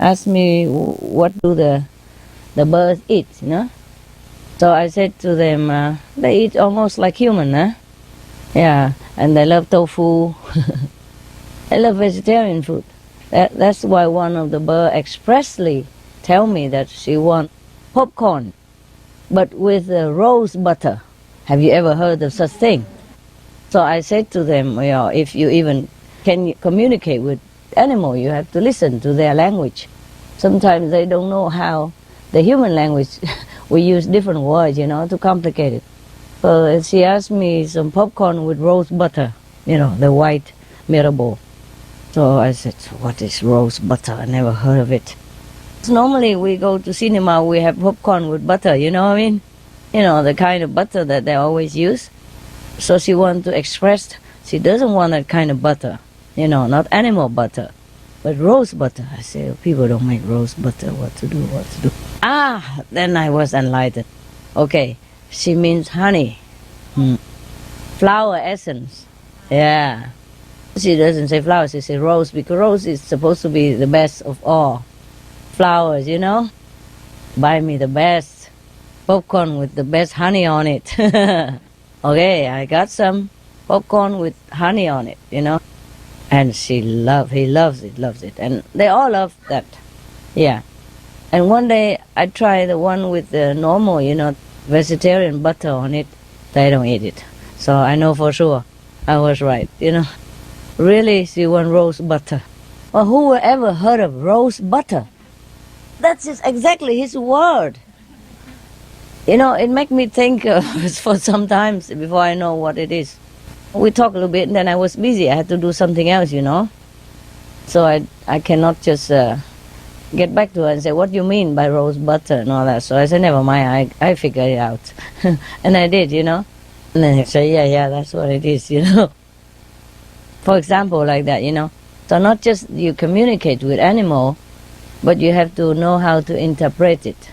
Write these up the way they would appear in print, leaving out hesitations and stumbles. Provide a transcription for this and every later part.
Asked me what do the birds eat, So I said to them, they eat almost like human, Yeah, and they love tofu. They love vegetarian food. That's why one of the birds expressly tell me that she want popcorn, but with rose butter. Have you ever heard of such thing? So I said to them, if you even can communicate with animal, you have to listen to their language. Sometimes they don't know how the human language, we use different words, to complicate it. So she asked me some popcorn with rose butter, the white Mirabeau. So I said, what is rose butter? I never heard of it. So normally we go to cinema, we have popcorn with butter, you know what I mean? The kind of butter that they always use. So she wanted to express she doesn't want that kind of butter, not animal butter, but rose butter. I say, people don't make rose butter, what to do? Then I was enlightened. Okay, she means honey, flower essence, yeah. She doesn't say flower, she says rose, because rose is supposed to be the best of all flowers, Buy me the best popcorn with the best honey on it. Okay, I got some popcorn with honey on it, And he loves it. And they all love that, yeah. And one day I tried the one with the normal, vegetarian butter on it. They don't eat it. So I know for sure I was right, Really, she wants rose butter. Well, who ever heard of rose butter? That's exactly his word. It make me think for some times before I know what it is. We talked a little bit, and then I was busy. I had to do something else, So I cannot just get back to her and say, what do you mean by rose butter and all that? So I said, never mind, I figured it out. And I did, And then I say, yeah, that's what it is, For example, like that, So not just you communicate with animal, but you have to know how to interpret it.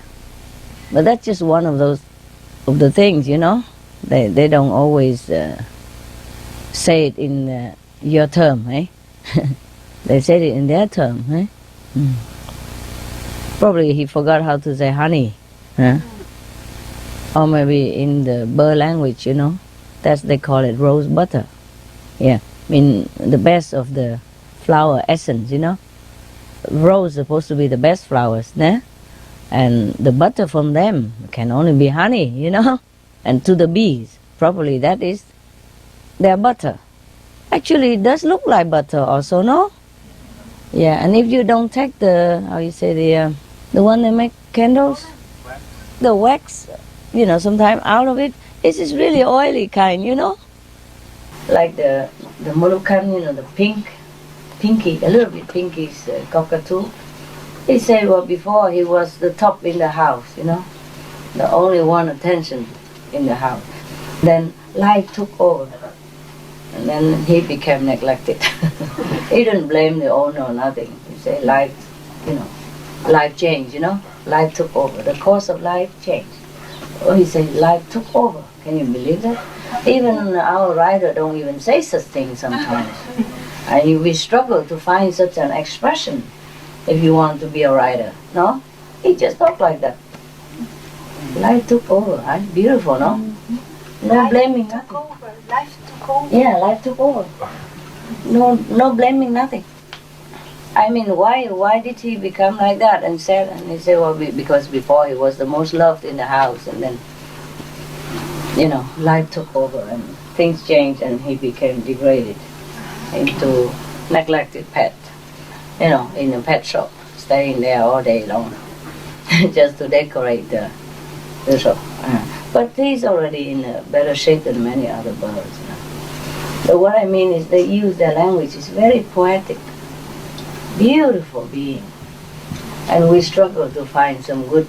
But that's just one of the things, They don't always say it in your term, eh? They said it in their term, eh? Probably he forgot how to say honey, huh? Or maybe in the bird language, that's they call it rose butter. Yeah, the best of the flower essence, Rose is supposed to be the best flowers, né? And the butter from them can only be honey, And to the bees, probably that is their butter. Actually, it does look like butter also, no? Yeah, and if you don't take the one they make candles, the wax, sometimes out of it, it's just really oily kind, Like the Moluccan, the pinky, a little bit pinky cockatoo. He said, before he was the top in the house, the only one attention in the house. Then life took over, and then he became neglected. He didn't blame the owner or nothing. He said life, life changed, life took over. The course of life changed. Oh, he said life took over. Can you believe that? Even our writer don't even say such things sometimes. And we struggle to find such an expression if you want to be a writer, no? He just talk like that. Life took over. Beautiful, no? No blaming nothing. Life took over. Yeah, life took over. No blaming nothing. I mean, why did he become like that and sad? And he said, well, because before he was the most loved in the house, and then, life took over and things changed, and he became degraded into neglected pet, in a pet shop, staying there all day long, just to decorate the shop. But he's already in a better shape than many other birds. So what I mean is they use their language. It's very poetic, beautiful being. And we struggle to find some good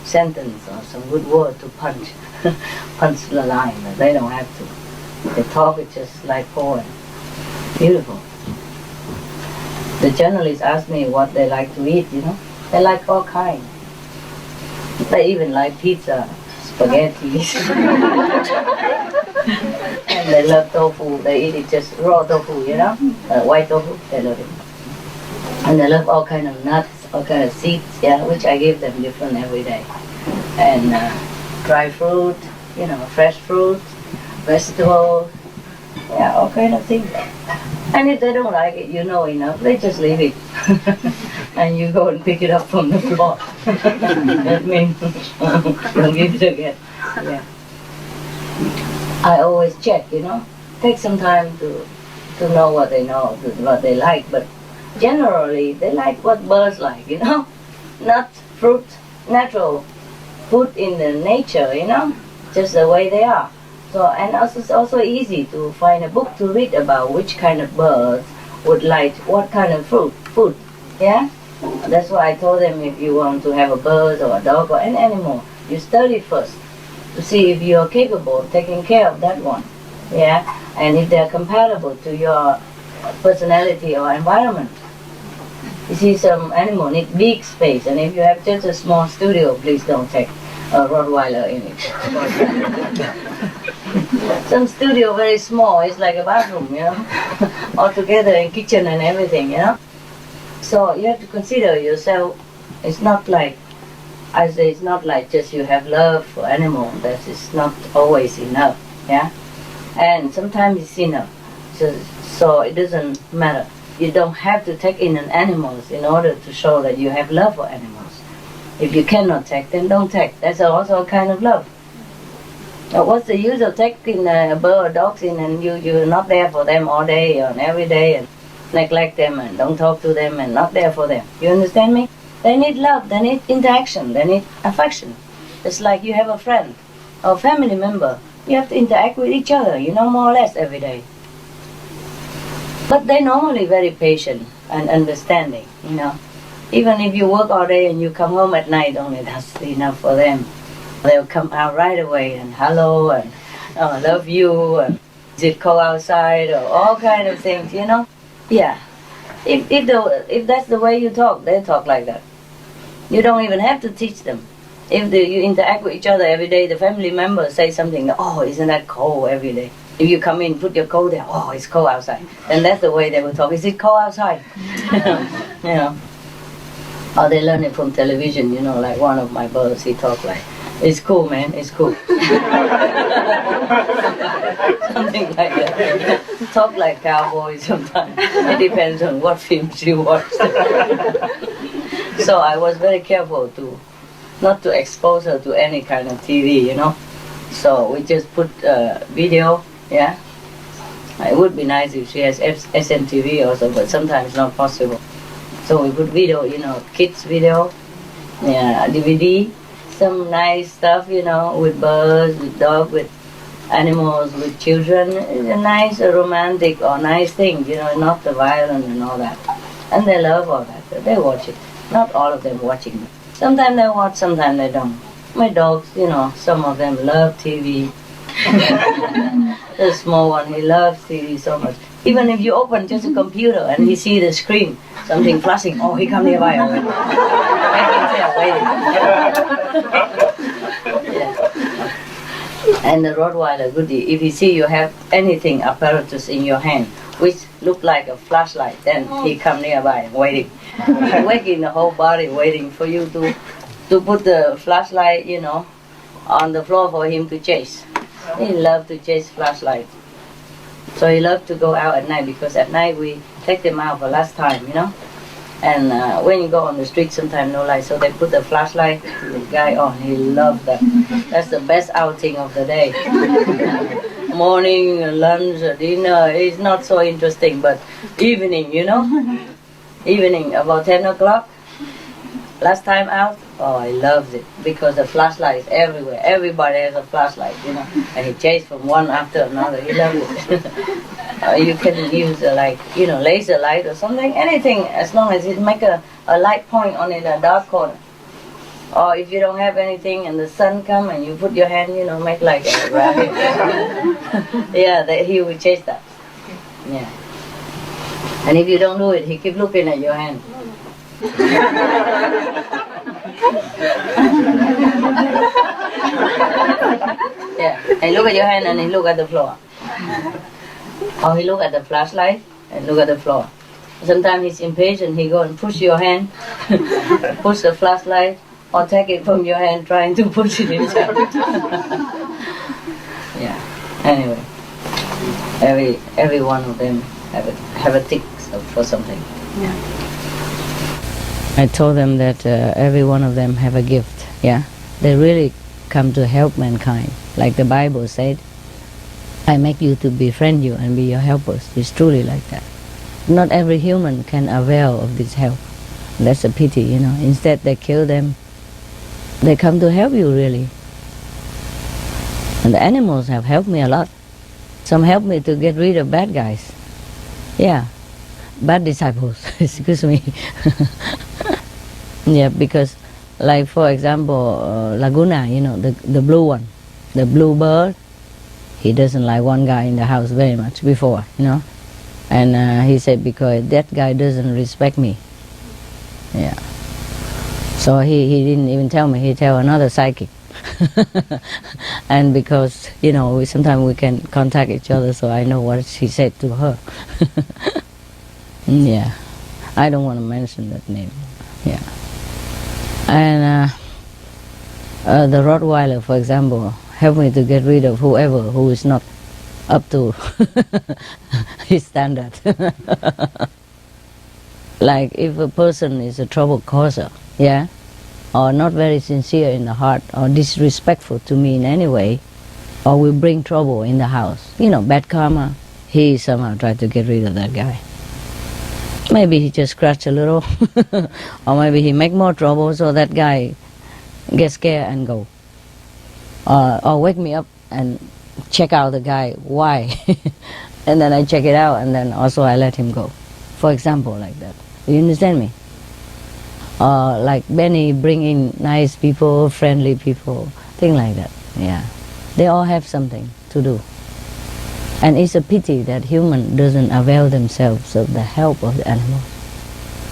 sentence or some good word to punch the line. But they don't have to. They talk it just like poem. Beautiful. The journalists ask me what they like to eat, They like all kinds. They even like pizza, spaghetti. And they love tofu. They eat it just raw tofu, white tofu. They love it. And they love all kind of nuts, all kind of seeds, which I give them different every day. And dry fruit, fresh fruit, vegetables, all kind of things. And if they don't like it, enough, they just leave it. And you go and pick it up from the floor. That means don't give it again. Yeah. I always check, take some time to know what they know, what they like, but generally they like what birds like, not fruit, natural food in the nature, just the way they are. So, and also it's also easy to find a book to read about which kind of birds would like what kind of food, yeah? That's why I told them if you want to have a bird or a dog or an animal, you study first to see if you are capable of taking care of that one, yeah? And if they're compatible to your personality or environment. You see, some animal need big space, and if you have just a small studio, please don't take a Rottweiler in it. Some studio very small, it's like a bathroom, all together in kitchen and everything, So you have to consider yourself. It's not like, I say, it's not like just you have love for animal. That is not always enough, yeah. And sometimes it's enough. So it doesn't matter. You don't have to take in an animals in order to show that you have love for animals. If you cannot take, then don't take. That's also a kind of love. Now, what's the use of taking a bird or dogs in and you're not there for them all day and every day and neglect them and don't talk to them and not there for them? You understand me? They need love, they need interaction, they need affection. It's like you have a friend or family member. You have to interact with each other, more or less every day. But they're normally very patient and understanding, Even if you work all day and you come home at night only, that's enough for them. They'll come out right away and hello and love you and is it cold outside or all kind of things, Yeah. If that's the way you talk, they talk like that. You don't even have to teach them. If you interact with each other every day, the family members say something, oh, isn't that cold every day? If you come in, put your coat there, oh, it's cold outside. And that's the way they will talk. Is it cold outside? Or they learn it from television, like one of my birds, he talk like, it's cool, man, it's cool. Something like that. Talk like cowboys sometimes. It depends on what films you watch. So I was very careful not to expose her to any kind of TV, So we just put video, yeah. It would be nice if she has SMTV also, but sometimes not possible. So we put video, kids video, DVD, some nice stuff, with birds, with dogs, with animals, with children. It's a nice, romantic or nice thing, not the violence and all that. And they love all that. They watch it. Not all of them watching. Sometimes they watch, sometimes they don't. My dogs, some of them love TV. The small one, he loves TV so much. Even if you open just a computer and he see the screen, something flashing, oh, he come nearby already. Yeah. And the Rottweiler goodie, if he see you have anything apparatus in your hand, which look like a flashlight, then he come nearby waiting. Waking the whole body waiting for you to put the flashlight, you know, on the floor for him to chase. He love to chase flashlight. So he loved to go out at night, because at night we take them out for last time, you know. And when you go on the street, sometimes no light, so they put the flashlight to the guy on. He loved that. That's the best outing of the day. Morning, lunch, dinner is not so interesting, but evening, you know. Evening, about 10 o'clock, last time out, oh, I loved it, because the flashlight is everywhere. Everybody has a flashlight, you know. And he chased from one after another. He loved it. You can use like, you know, laser light or something, anything, as long as it make a light point on in a dark corner. Or if you don't have anything and the sun come and you put your hand, you know, make like a rabbit. Yeah, he will chase that. Yeah. And if you don't do it, he keep looking at your hand. Yeah, and look at your hand and he look at the floor. Or he look at the flashlight and look at the floor. Sometimes he's impatient, he go and push your hand, push the flashlight, or take it from your hand trying to push it himself. Yeah, anyway, every one of them have a tick for something. Yeah. I told them that every one of them have a gift. Yeah, they really come to help mankind, like the Bible said. I make you to befriend you and be your helpers. It's truly like that. Not every human can avail of this help. That's a pity, you know. Instead, they kill them. They come to help you, really. And the animals have helped me a lot. Some help me to get rid of bad guys. Yeah, bad disciples. Excuse me. Yeah, because, like for example, Laguna, you know, the blue one, the blue bird. He doesn't like one guy in the house very much before, you know. And he said, because that guy doesn't respect me. Yeah. So he didn't even tell me, he tell another psychic. And because, you know, sometimes we can contact each other, so I know what she said to her. Yeah. I don't want to mention that name. Yeah. And the Rottweiler, for example, help me to get rid of whoever who is not up to his standard. Like if a person is a trouble causer, yeah, or not very sincere in the heart, or disrespectful to me in any way, or will bring trouble in the house, you know, bad karma, he somehow tried to get rid of that guy. Maybe he just scratch a little, or maybe he make more trouble, so that guy gets scared and go. Or wake me up and check out the guy, why? And then I check it out, and then also I let him go. For example, like that. Do you understand me? Like Benny bring in nice people, friendly people, things like that. Yeah, they all have something to do. And it's a pity that human doesn't avail themselves of the help of the animals.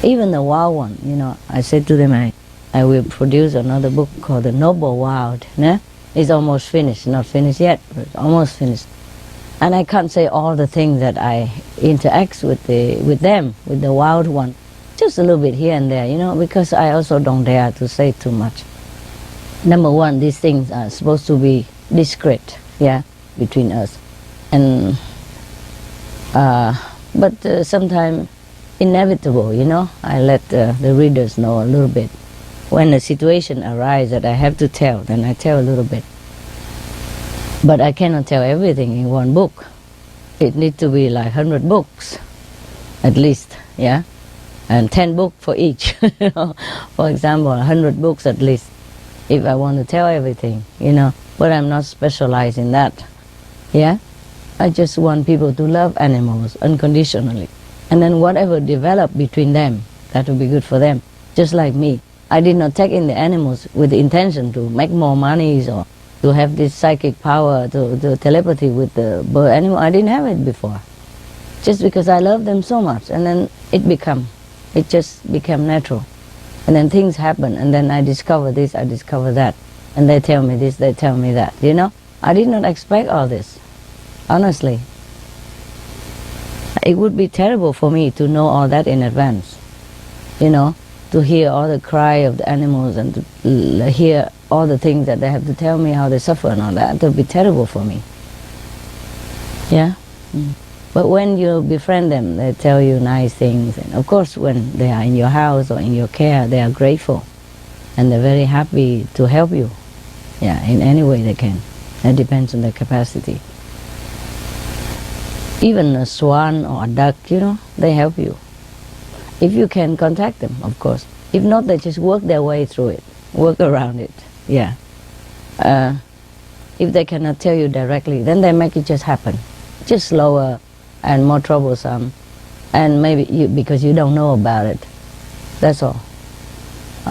Even the wild one, you know, I said to them, I will produce another book called The Noble Wild. Né? It's almost finished, not finished yet, but it's almost finished. And I can't say all the things that I interact with them, with the wild one. Just a little bit here and there, you know, because I also don't dare to say too much. Number one, these things are supposed to be discreet, yeah, between us. And but sometimes inevitable, you know. I let the readers know a little bit. When a situation arises that I have to tell, then I tell a little bit. But I cannot tell everything in one book. It needs to be like 100 books, at least, yeah, and 10 books for each. You know? For example, 100 books at least, if I want to tell everything, you know. But I'm not specialized in that, yeah. I just want people to love animals unconditionally. And then whatever develop between them, that will be good for them. Just like me. I did not take in the animals with the intention to make more money or to have this psychic power, to telepathy with the bird animal. I didn't have it before. just because I love them so much. And then it just became natural. And then things happen, and then I discover this, I discover that. And they tell me this, they tell me that, you know. I did not expect all this, honestly. It would be terrible for me to know all that in advance, you know, to hear all the cry of the animals and to hear all the things that they have to tell me, how they suffer and all that. It would be terrible for me. Yeah? But when you befriend them, they tell you nice things. And of course, when they are in your house or in your care, they are grateful. And they're very happy to help you. Yeah, in any way they can. That depends on their capacity. Even a swan or a duck, you know, they help you. If you can contact them, of course. If not, they just work their way through it, work around it. Yeah. If they cannot tell you directly, then they make it just happen. Just slower and more troublesome. And maybe because you don't know about it. That's all.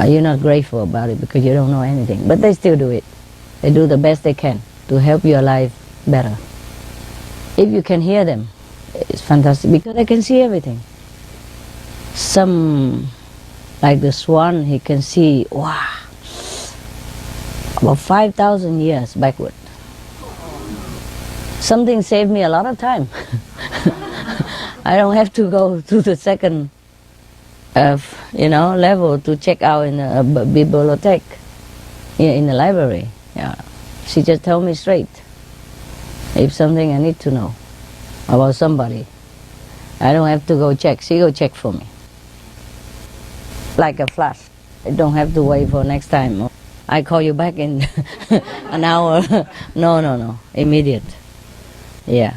You're not grateful about it because you don't know anything. But they still do it. They do the best they can to help your life better. If you can hear them, it's fantastic because they can see everything. Some, like the swan, he can see, wow, about 5,000 years backward. Something saved me a lot of time. I don't have to go to the second level to check out in a bibliothèque, in the library. Yeah, she just told me straight. If something I need to know about somebody, I don't have to go check. She go check for me. Like a flash. I don't have to wait for next time. I call you back in an hour. No. Immediate. Yeah.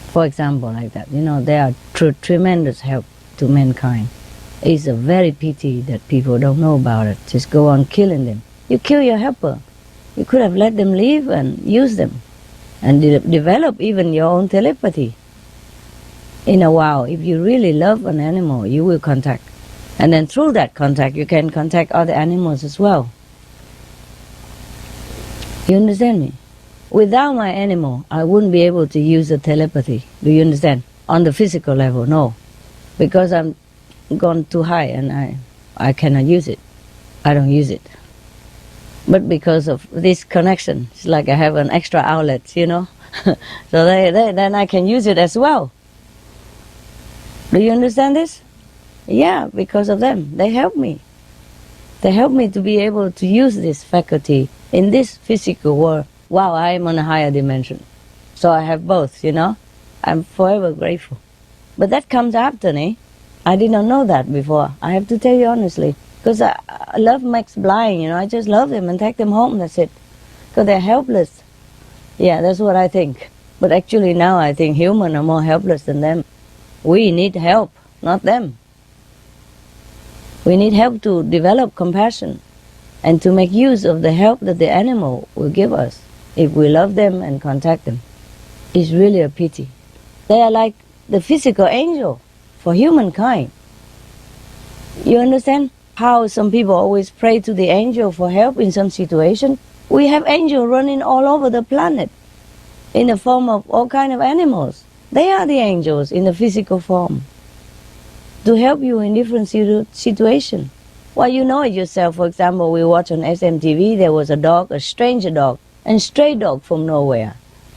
For example, like that. You know, they are tremendous help to mankind. It's a very pity that people don't know about it. Just go on killing them. You kill your helper. You could have let them live and use them. And develop even your own telepathy. In a while, if you really love an animal, you will contact. And then through that contact, you can contact other animals as well. You understand me? Without my animal, I wouldn't be able to use the telepathy. Do you understand? On the physical level, no. Because I'm gone too high and I cannot use it. I don't use it. But because of this connection, it's like I have an extra outlet, you know. So then I can use it as well. Do you understand this? Yeah, because of them. They help me. They help me to be able to use this faculty in this physical world while I am on a higher dimension. So I have both, you know. I'm forever grateful. But that comes after me. I did not know that before. I have to tell you honestly. Because love makes blind, you know. I just love them and take them home, that's it. Because they're helpless. Yeah, that's what I think. But actually now I think humans are more helpless than them. We need help, not them. We need help to develop compassion and to make use of the help that the animal will give us if we love them and contact them. It's really a pity. They are like the physical angel for humankind. You understand how some people always pray to the angel for help in some situation? We have angels running all over the planet in the form of all kinds of animals. They are the angels in the physical form to help you in different situations. Well, you know it yourself. For example, we watch on SMTV, there was a dog, a stranger dog, and stray dog from nowhere.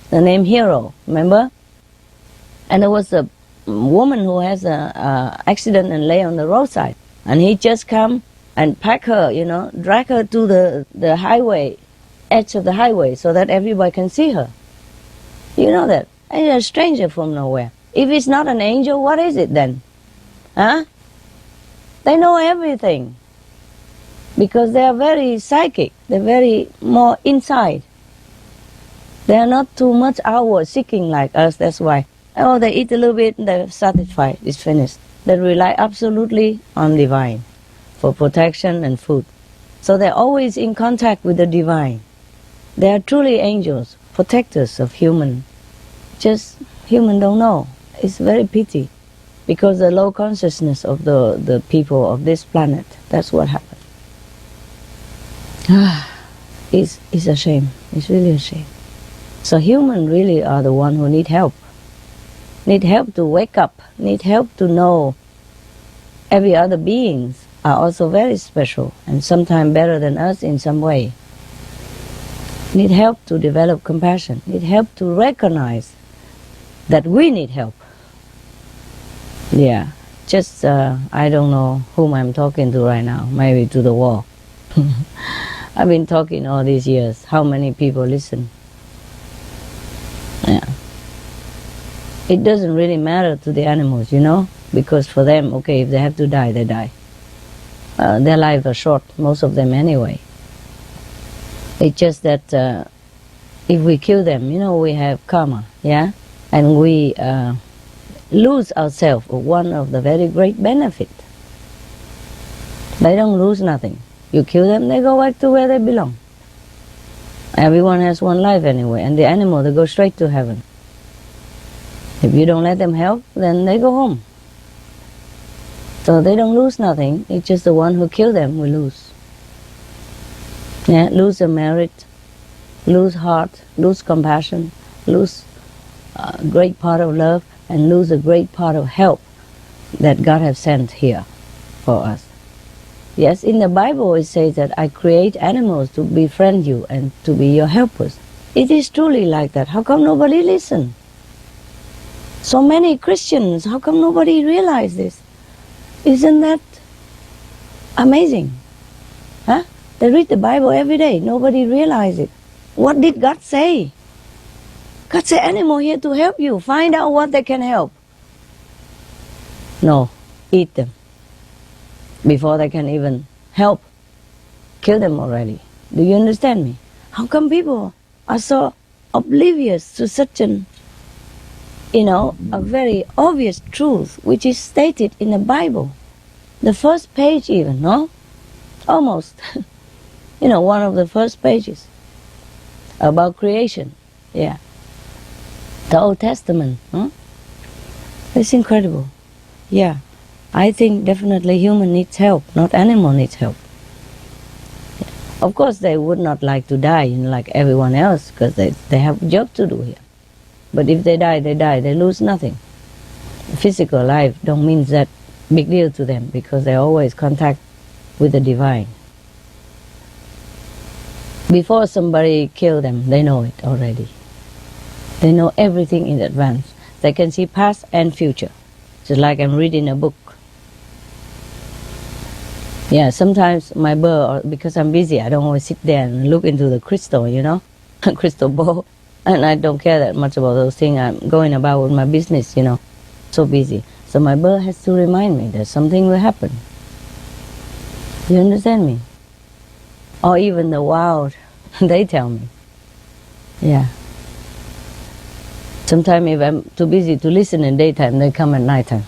The name Hero, remember? And there was a woman who has an accident and lay on the roadside. And he just come and pack her, you know, drag her to the highway, edge of the highway, so that everybody can see her. You know that. And a stranger from nowhere. If it's not an angel, what is it then? Huh? They know everything. Because they are very psychic. They're very more inside. They are not too much outward seeking like us, that's why. Oh, they eat a little bit and they're satisfied, it's finished. They rely absolutely on divine for protection and food. So they're always in contact with the divine. They are truly angels, protectors of human. Just human don't know. It's very pity. Because the low consciousness of the people of this planet, that's what happened. It's a shame. It's really a shame. So humans really are the one who need help. need help to wake up, need help to know every other beings are also very special and sometimes better than us in some way. Need help to develop compassion, need help to recognize that we need help. Yeah, just I don't know whom I'm talking to right now, maybe to the wall. I've been talking all these years, how many people listen? Yeah. It doesn't really matter to the animals, you know, because for them, okay, if they have to die, they die. Their lives are short, most of them anyway. It's just that if we kill them, you know, we have karma, yeah? And we lose ourselves of one of the very great benefits. They don't lose nothing. You kill them, they go back to where they belong. Everyone has one life anyway, and the animal, they go straight to heaven. If you don't let them help, then they go home. So they don't lose nothing, it's just the one who killed them will lose. Yeah, lose the merit, lose heart, lose compassion, lose a great part of love, and lose a great part of help that God has sent here for us. Yes, in the Bible it says that I create animals to befriend you and to be your helpers. It is truly like that. How come nobody listens? So many Christians, how come nobody realizes this? Isn't that amazing? Huh? They read the Bible every day, nobody realizes it. What did God say? God said, animal here to help you. Find out what they can help. No, eat them. Before they can even help, kill them already. Do you understand me? How come people are so oblivious to such an, a very obvious truth which is stated in the Bible? The first page even, no? Almost. One of the first pages about creation. Yeah. The Old Testament. Huh? It's incredible. Yeah. I think definitely human needs help, not animal needs help. Of course they would not like to die like everyone else because they have a job to do here. But if they die, they lose nothing. Physical life don't mean that big deal to them because they always contact with the divine. Before somebody kill them, they know it already. They know everything in advance. They can see past and future. Just like I'm reading a book. Yeah, sometimes my bird, because I'm busy, I don't always sit there and look into the crystal, crystal ball. And I don't care that much about those things. I'm going about with my business, so busy. So my bird has to remind me that something will happen. You understand me? Or even the wild, they tell me. Yeah. Sometimes if I'm too busy to listen in daytime, they come at nighttime.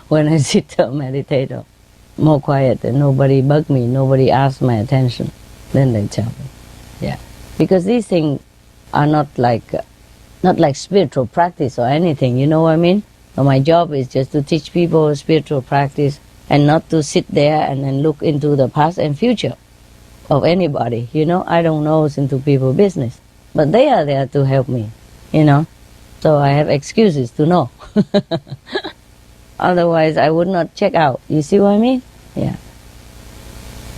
When I sit to meditate, or more quiet and nobody bug me, nobody asks my attention, then they tell me. Yeah. Because these things are not like spiritual practice or anything, you know what I mean? So my job is just to teach people spiritual practice and not to sit there and then look into the past and future of anybody, I don't know into people's business. But they are there to help me, So I have excuses to know. Otherwise I would not check out. You see what I mean? Yeah.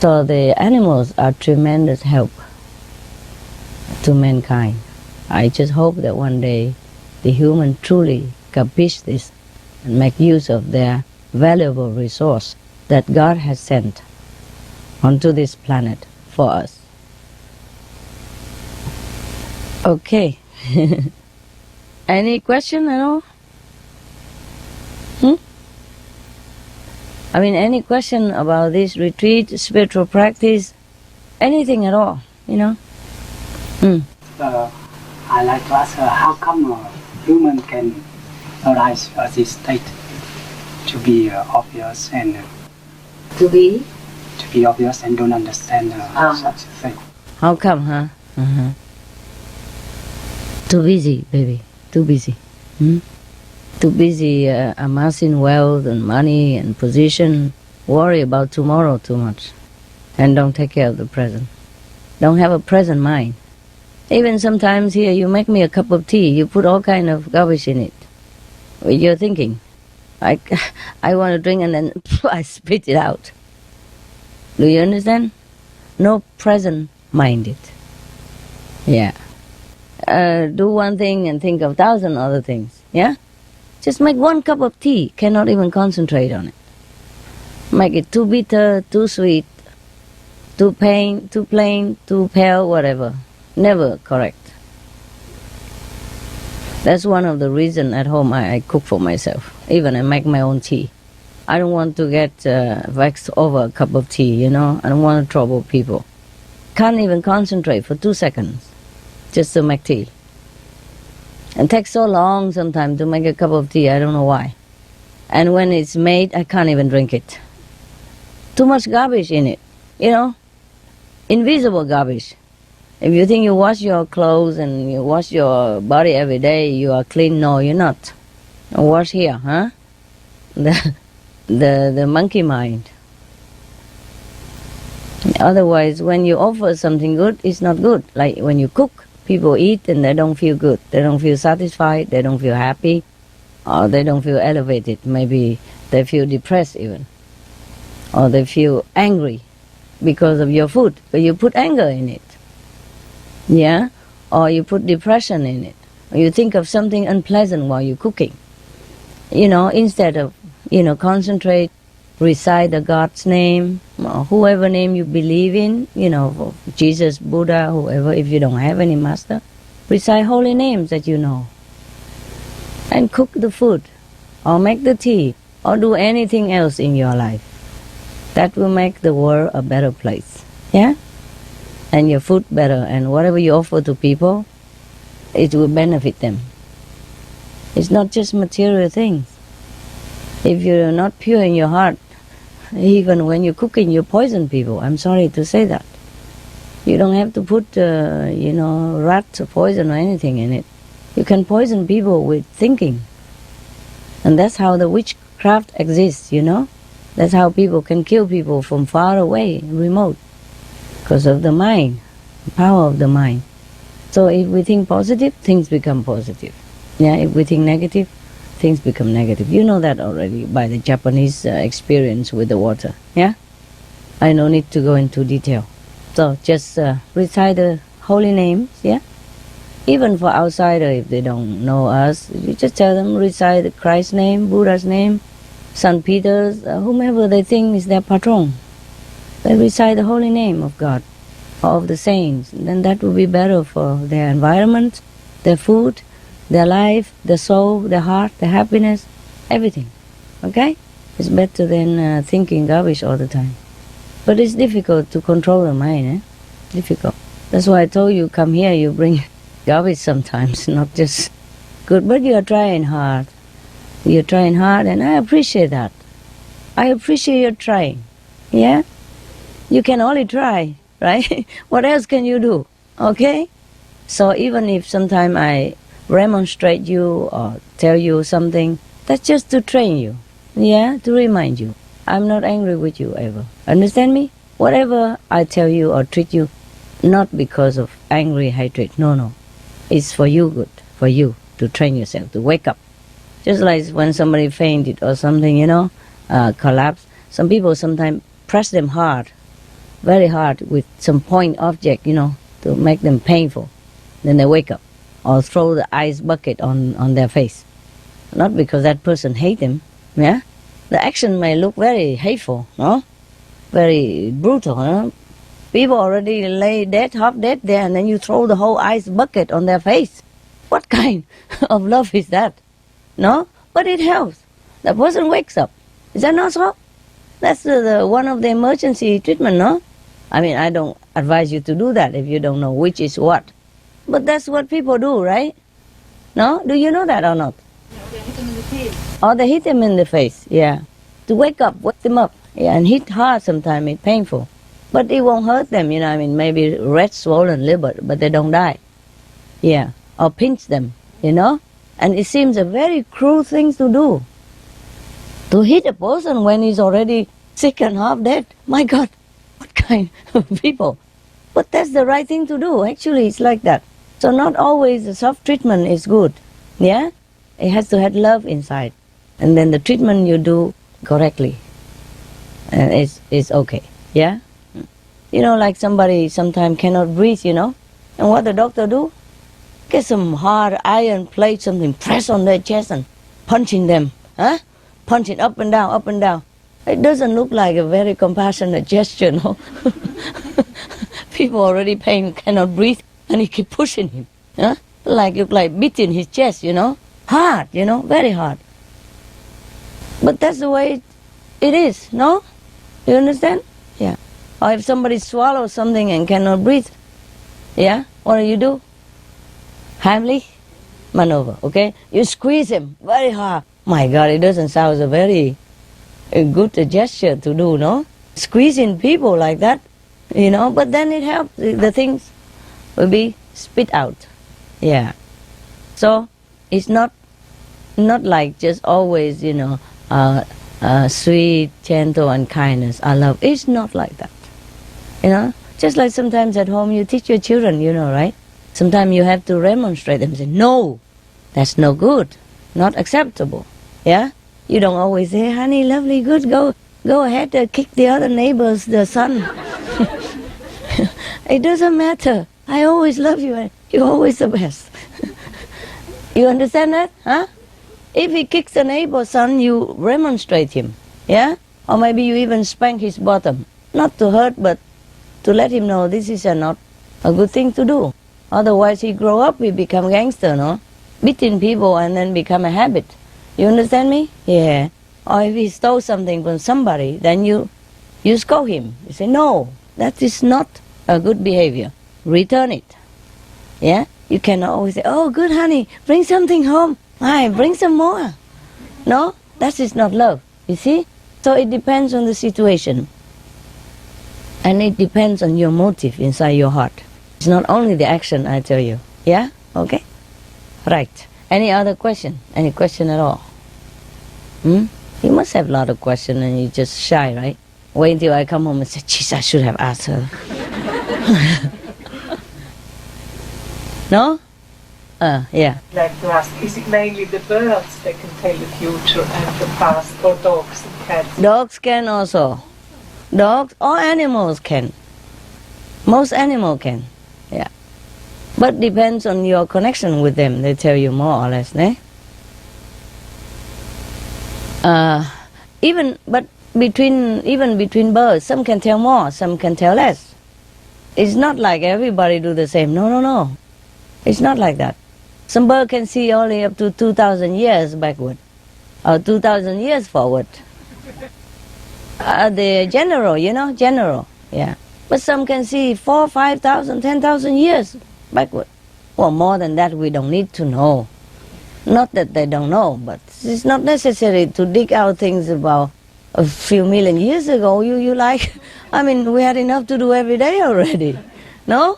So the animals are tremendous help to mankind. I just hope that one day the human truly capiche this and make use of their valuable resource that God has sent onto this planet for us. Okay. Any question at all? Any question about this retreat, spiritual practice, anything at all, I like to ask how come human can arise at this state to be obvious and to be obvious and don't understand such a thing. How come, huh? Too busy, baby. Too busy. Too busy amassing wealth and money and position. Worry about tomorrow too much. And don't take care of the present. Don't have a present mind. Even sometimes here you make me a cup of tea, you put all kind of garbage in it. You're thinking, I want to drink and then I spit it out. Do you understand? No present-minded. Yeah. Do one thing and think of 1,000 other things. Yeah? Just make one cup of tea, cannot even concentrate on it. Make it too bitter, too sweet, too plain, too pale, whatever. Never correct. That's one of the reasons at home I cook for myself. Even I make my own tea. I don't want to get vexed over a cup of tea, you know. I don't want to trouble people. Can't even concentrate for 2 seconds just to make tea. And it takes so long sometimes to make a cup of tea, I don't know why. And when it's made, I can't even drink it. Too much garbage in it, you know. Invisible garbage. If you think you wash your clothes and you wash your body every day, you are clean. No, you're not. Wash here, huh? The monkey mind. Otherwise, when you offer something good, it's not good. Like when you cook, people eat and they don't feel good. They don't feel satisfied. They don't feel happy. Or they don't feel elevated. Maybe they feel depressed even. Or they feel angry because of your food. But you put anger in it. Yeah? Or you put depression in it. Or you think of something unpleasant while you're cooking. You know, instead of, concentrate, recite the God's name, or whoever name you believe in, Jesus, Buddha, whoever, if you don't have any master, recite holy names that you know. And cook the food, or make the tea, or do anything else in your life. That will make the world a better place. Yeah? And your food better, and whatever you offer to people, it will benefit them. It's not just material things. If you're not pure in your heart, even when you're cooking, you poison people. I'm sorry to say that. You don't have to put, rat poison or anything in it. You can poison people with thinking. And that's how the witchcraft exists, That's how people can kill people from far away, remote. Because of the mind, the power of the mind. So if we think positive, things become positive. Yeah, if we think negative, things become negative. You know that already by the Japanese experience with the water. Yeah? I no need to go into detail. So just recite the holy names, yeah? Even for outsider, if they don't know us, you just tell them recite Christ's name, Buddha's name, St. Peter's, whomever they think is their patron. They recite the holy name of God, or of the saints. Then that will be better for their environment, their food, their life, their soul, their heart, their happiness, everything. Okay? It's better than thinking garbage all the time. But it's difficult to control the mind, eh? Difficult. That's why I told you, come here, you bring garbage sometimes, not just good. But you are trying hard. You're trying hard, and I appreciate that. I appreciate your trying. Yeah? You can only try, right? What else can you do? Okay? So even if sometimes I remonstrate you or tell you something, that's just to train you. Yeah? To remind you. I'm not angry with you ever. Understand me? Whatever I tell you or treat you, not because of angry hatred. No. It's for you good. For you to train yourself, to wake up. Just like when somebody fainted or something, collapse. Some people sometimes press them hard. Very hard with some point object, to make them painful. Then they wake up. Or throw the ice bucket on their face. Not because that person hate them, yeah? The action may look very hateful, no? Very brutal, no? People already lay dead, half dead there, and then you throw the whole ice bucket on their face. What kind of love is that? No? But it helps. The person wakes up. Is that not so? That's the one of the emergency treatment, no? I mean, I don't advise you to do that if you don't know which is what. But that's what people do, right? No? Do you know that or not? They hit them in the face. Or they hit them in the face, yeah. To wake them up. Yeah, and hit hard sometimes, it's painful. But it won't hurt them, maybe red swollen liver, but they don't die. Yeah. Or pinch them, And it seems a very cruel thing to do. To hit a person when he's already sick and half dead. My God, what kind of people? But that's the right thing to do. Actually, it's like that. So not always the soft treatment is good. Yeah? It has to have love inside. And then the treatment you do correctly. And it's okay. Yeah? You know, like somebody sometimes cannot breathe, you know? And what the doctor do? Get some hard iron plate, something, press on their chest and punching them. Huh? Punching up and down, up and down. It doesn't look like a very compassionate gesture, no? People already pain, cannot breathe, and he keep pushing him. Huh? Like beating his chest, you know? Hard, you know, very hard. But that's the way it is, no? You understand? Yeah. Or if somebody swallows something and cannot breathe, yeah, what do? Heimlich maneuver, okay? You squeeze him very hard. My God, it doesn't sound a very good gesture to do, no? Squeezing people like that, you know, but then it helps. The things will be spit out. Yeah. So it's not like just always, you know, sweet, gentle, and kindness. I love. It's not like that. You know, just like sometimes at home you teach your children, you know, right? Sometimes you have to remonstrate them and say, no, that's no good, not acceptable. Yeah? You don't always say, honey, lovely, good, go ahead, kick the other neighbor's the son. It doesn't matter. I always love you, and you're always the best. You understand that? Huh? If he kicks the neighbor's son, you remonstrate him. Yeah? Or maybe you even spank his bottom. Not to hurt, but to let him know this is not a good thing to do. Otherwise he grow up, he become gangster, no? Beating people and then become a habit. You understand me? Yeah. Or if he stole something from somebody, then you scold him. You say, no, that is not a good behavior. Return it. Yeah? You cannot always say, oh, good honey, bring something home. Aye, bring some more. No, that is not love. You see? So it depends on the situation. And it depends on your motive inside your heart. It's not only the action, I tell you. Yeah? Okay? Right. Any other question? Any question at all? You must have a lot of questions and you're just shy, right? Wait until I come home and say, jeez, I should have asked her. No? Yeah. I'd like to ask, is it mainly the birds that can tell the future and the past, or dogs and cats? Dogs can also. Dogs or animals can. Most animals can. Yeah. But depends on your connection with them. They tell you more or less, ne? Even between birds, some can tell more, some can tell less. It's not like everybody do the same. No. It's not like that. Some bird can see only up to 2,000 years backward, or 2,000 years forward. The general, you know, general, yeah. But some can see 4,000, 5,000, 10,000 years backward. Well, more than that we don't need to know. Not that they don't know, but it's not necessary to dig out things about a few million years ago. You like, I mean, we had enough to do every day already. No?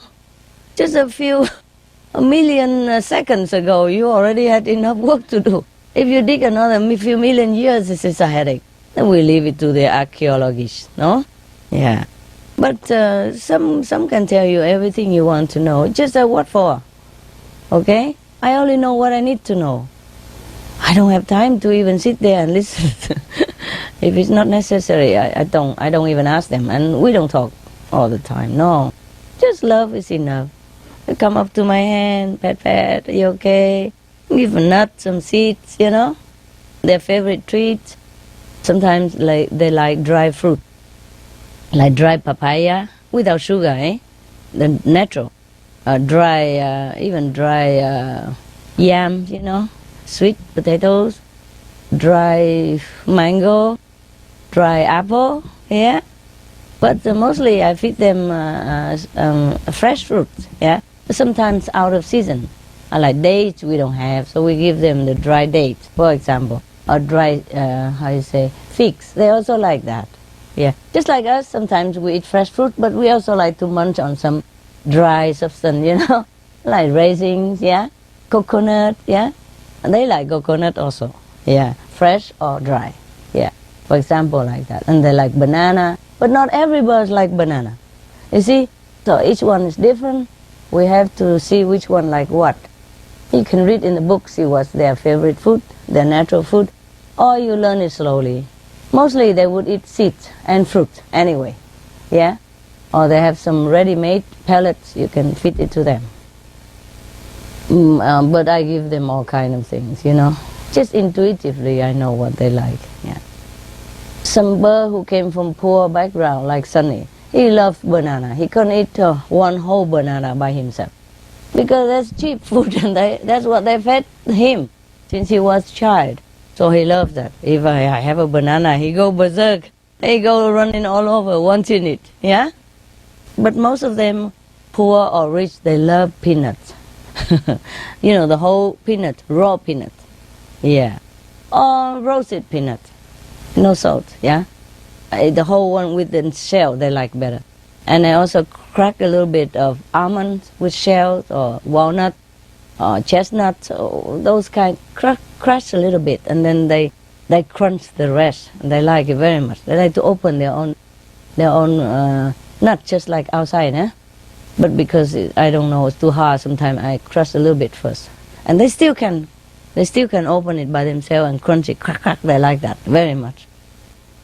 Just a million seconds ago, you already had enough work to do. If you dig another few million years, this is a headache. Then we leave it to the archaeologists, no? Yeah. But some can tell you everything you want to know. Just what for? Okay? I only know what I need to know. I don't have time to even sit there and listen. If it's not necessary, I don't even ask them. And we don't talk all the time, no. Just love is enough. They come up to my hand, pat, are you okay? Give a nut, some seeds, you know? Their favorite treat. Sometimes they like dry fruit. Like dry papaya without sugar, eh? The natural. Even dry yams, you know? Sweet potatoes, dry mango, dry apple, yeah? But mostly I feed them fresh fruit, yeah? Sometimes out of season. Like dates we don't have, so we give them the dry dates, for example. Or dry, figs. They also like that, yeah. Just like us, sometimes we eat fresh fruit, but we also like to munch on some dry substance, you know? Like raisins, yeah? Coconut, yeah? And they like coconut also, yeah, fresh or dry, yeah, for example, like that. And they like banana, but not every bird like banana, you see? So each one is different, We have to see which one like what. You can read in the book, see what's their favorite food, their natural food, or you learn it slowly. Mostly they would eat seeds and fruit anyway, yeah? Or they have some ready-made pellets, you can feed it to them. But I give them all kind of things, you know. Just intuitively I know what they like, yeah. Some bird who came from poor background, like Sunny, he loves banana. He can't eat one whole banana by himself. Because that's cheap food and that's what they fed him since he was a child. So he loves that. If I have a banana, he go berserk. He go running all over wanting it, yeah? But most of them, poor or rich, they love peanuts. You know, the whole peanut, raw peanut, yeah. Or roasted peanut, no salt, yeah? The whole one with the shell they like better. And I also crack a little bit of almonds with shells, or walnut, or chestnuts, or those kind. Crush a little bit, and then they crunch the rest. And they like it very much. They like to open their own nut, just like outside, eh? But because I don't know, it's too hard. Sometimes I crush a little bit first, and they still can open it by themselves and crunch it. Crack, crack. They like that very much.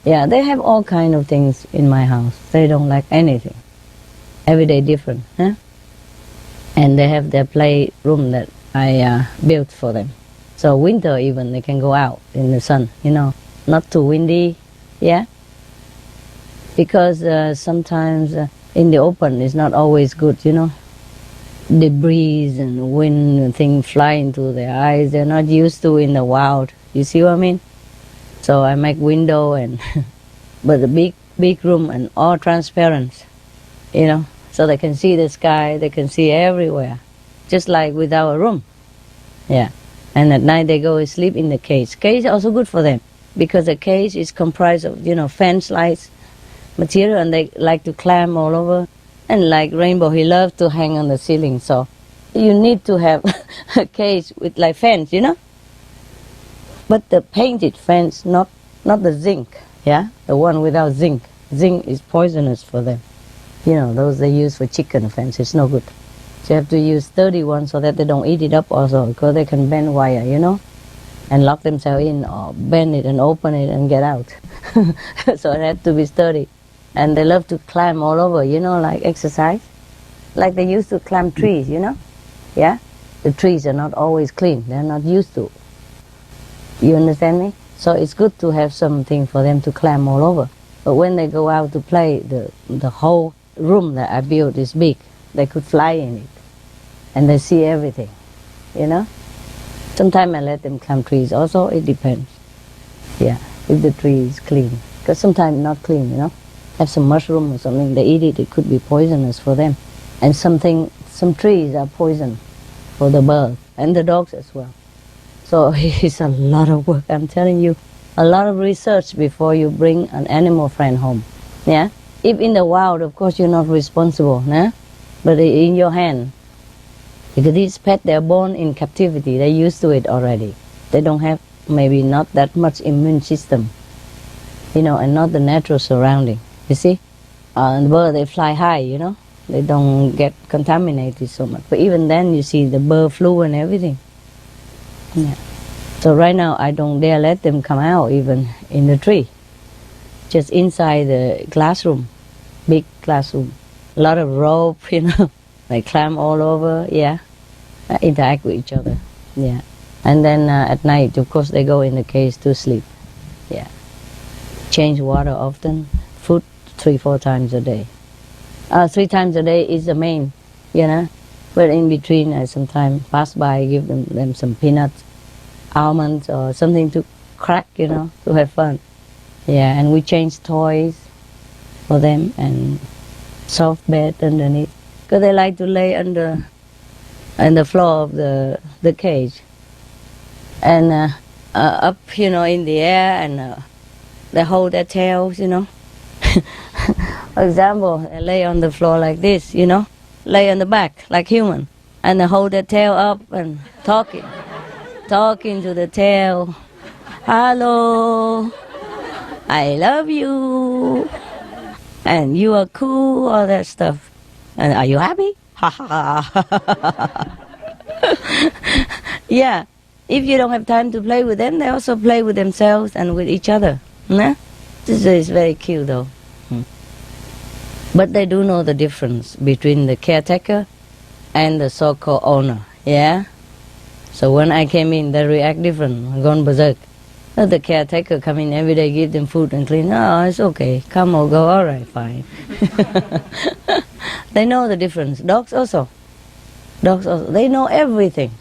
Yeah, they have all kind of things in my house. They don't like anything. Every day different, huh? And they have their playroom that I built for them. So winter even, they can go out in the sun, you know, not too windy, yeah? Because sometimes in the open it's not always good, you know? The breeze and wind and things fly into their eyes. They're not used to in the wild. You see what I mean? So I make window and, but a big room and all transparent, you know? So they can see the sky, they can see everywhere, just like with our room, yeah. And at night they go and sleep in the cage. Cage is also good for them because the cage is comprised of, you know, fence lights material, and they like to climb all over. And like Rainbow, he loves to hang on the ceiling. So you need to have a cage with like fence, you know. But the painted fence, not the zinc, yeah, the one without zinc. Zinc is poisonous for them. You know, those they use for chicken fence. It's no good. So you have to use sturdy ones so that they don't eat it up also, because they can bend wire, you know, and lock themselves in, or bend it and open it and get out. So it has to be sturdy. And they love to climb all over, you know, like exercise. Like they used to climb trees, you know, yeah? The trees are not always clean. They're not used to. You understand me? So it's good to have something for them to climb all over. But when they go out to play, the whole room that I built is big. They could fly in it. And they see everything, you know? Sometimes I let them climb trees. Also, it depends. Yeah, if the tree is clean. Because sometimes not clean, you know? Have some mushroom or something, they eat it, it could be poisonous for them. And some trees are poison for the birds and the dogs as well. So it's a lot of work, I'm telling you. A lot of research before you bring an animal friend home, yeah? If in the wild, of course, you're not responsible, yeah? But in your hand. Because these pets, they're born in captivity. They're used to it already. They don't have maybe not that much immune system, you know, and not the natural surrounding. You see? And the bird, they fly high, you know. They don't get contaminated so much. But even then, you see the bird flu and everything. Yeah. So right now, I don't dare let them come out even in the tree. Just inside the classroom, big classroom. A lot of rope, you know. They climb all over, yeah. Interact with each other, yeah. And then at night, of course, they go in the cage to sleep, yeah. Change water often, food 3-4 times a day. 3 times a day is the main, you know. But in between, I sometimes pass by, give them some peanuts, almonds, or something to crack, you know, to have fun. Yeah, and we change toys for them and soft bed underneath. Because they like to lay under the floor of the cage. And up, you know, in the air, and they hold their tails, you know. For example, they lay on the floor like this, you know, lay on the back like human, and they hold their tail up and talking to the tail. Hello, I love you, and you are cool, all that stuff. And are you happy? Ha ha. Yeah. If you don't have time to play with them, they also play with themselves and with each other. Nah? This is very cute though. But they do know the difference between the caretaker and the so-called owner. Yeah? So when I came in, they react different, gone berserk. The caretaker come in every day, give them food and clean. Oh, it's okay. Come or go. All right, fine. They know the difference. Dogs also. They know everything.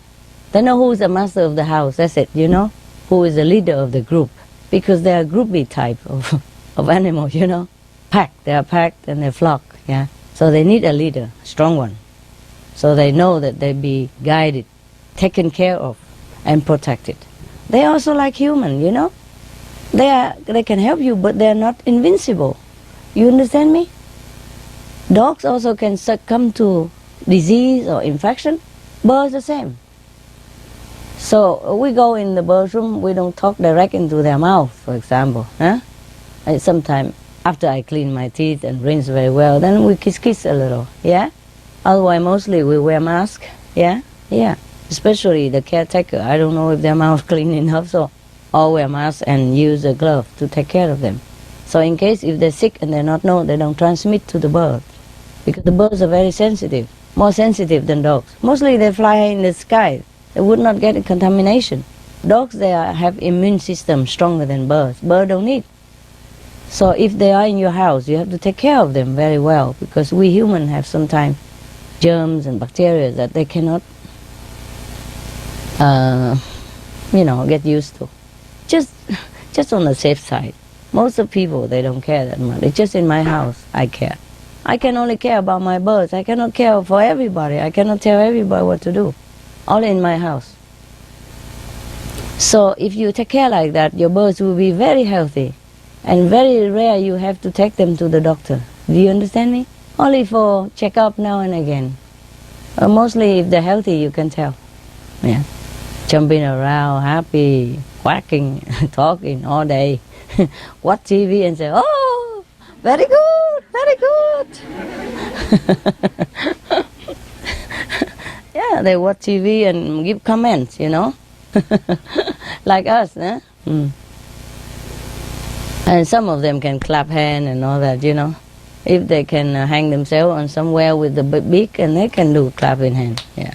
They know who is the master of the house. That's it, you know? Who is the leader of the group. Because they are groupie type of animal, you know? Packed. They are packed and they flock, yeah? So they need a leader, a strong one. So they know that they be guided, taken care of, and protected. They are also like human, you know? They can help you, but they are not invincible. You understand me? Dogs also can succumb to disease or infection. Birds the same. So we go in the bird's room, we don't talk direct into their mouth, for example. Huh? Sometimes after I clean my teeth and rinse very well, then we kiss a little, yeah? Otherwise, mostly we wear masks, yeah? Yeah. Especially the caretaker. I don't know if their mouth clean enough, so all wear masks and use a glove to take care of them. So in case if they're sick and they're not known, they don't transmit to the bird. Because the birds are very sensitive, more sensitive than dogs. Mostly they fly in the sky. They would not get a contamination. Dogs, have immune system stronger than birds. Birds don't need. So if they are in your house, you have to take care of them very well, because we humans have sometimes germs and bacteria that they cannot, get used to. Just on the safe side. Most of people, they don't care that much. It's just in my house, I care. I can only care about my birds. I cannot care for everybody. I cannot tell everybody what to do. All in my house. So if you take care like that, your birds will be very healthy. And very rare you have to take them to the doctor. Do you understand me? Only for check-up now and again. Mostly if they're healthy, you can tell. Yeah. Jumping around, happy, quacking, talking all day. Watch TV and say, oh, very good, very good. Yeah, they watch TV and give comments, you know. Like us, eh? And some of them can clap hands and all that, you know. If they can hang themselves on somewhere with the beak, and they can do clapping hands, yeah.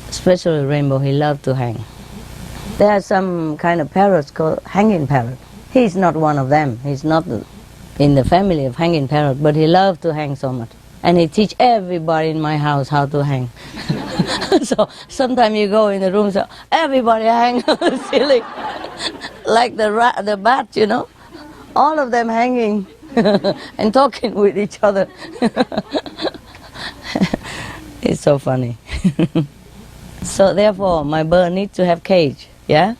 Especially Rainbow, he loves to hang. There are some kind of parrots called hanging parrot. He's not one of them. He's not in the family of hanging parrot, but he loves to hang so much. And he teach everybody in my house how to hang. So sometimes you go in the room, so everybody hang on the ceiling, like the bat, you know. All of them hanging and talking with each other. It's so funny. So therefore, my bird needs to have cage, yeah.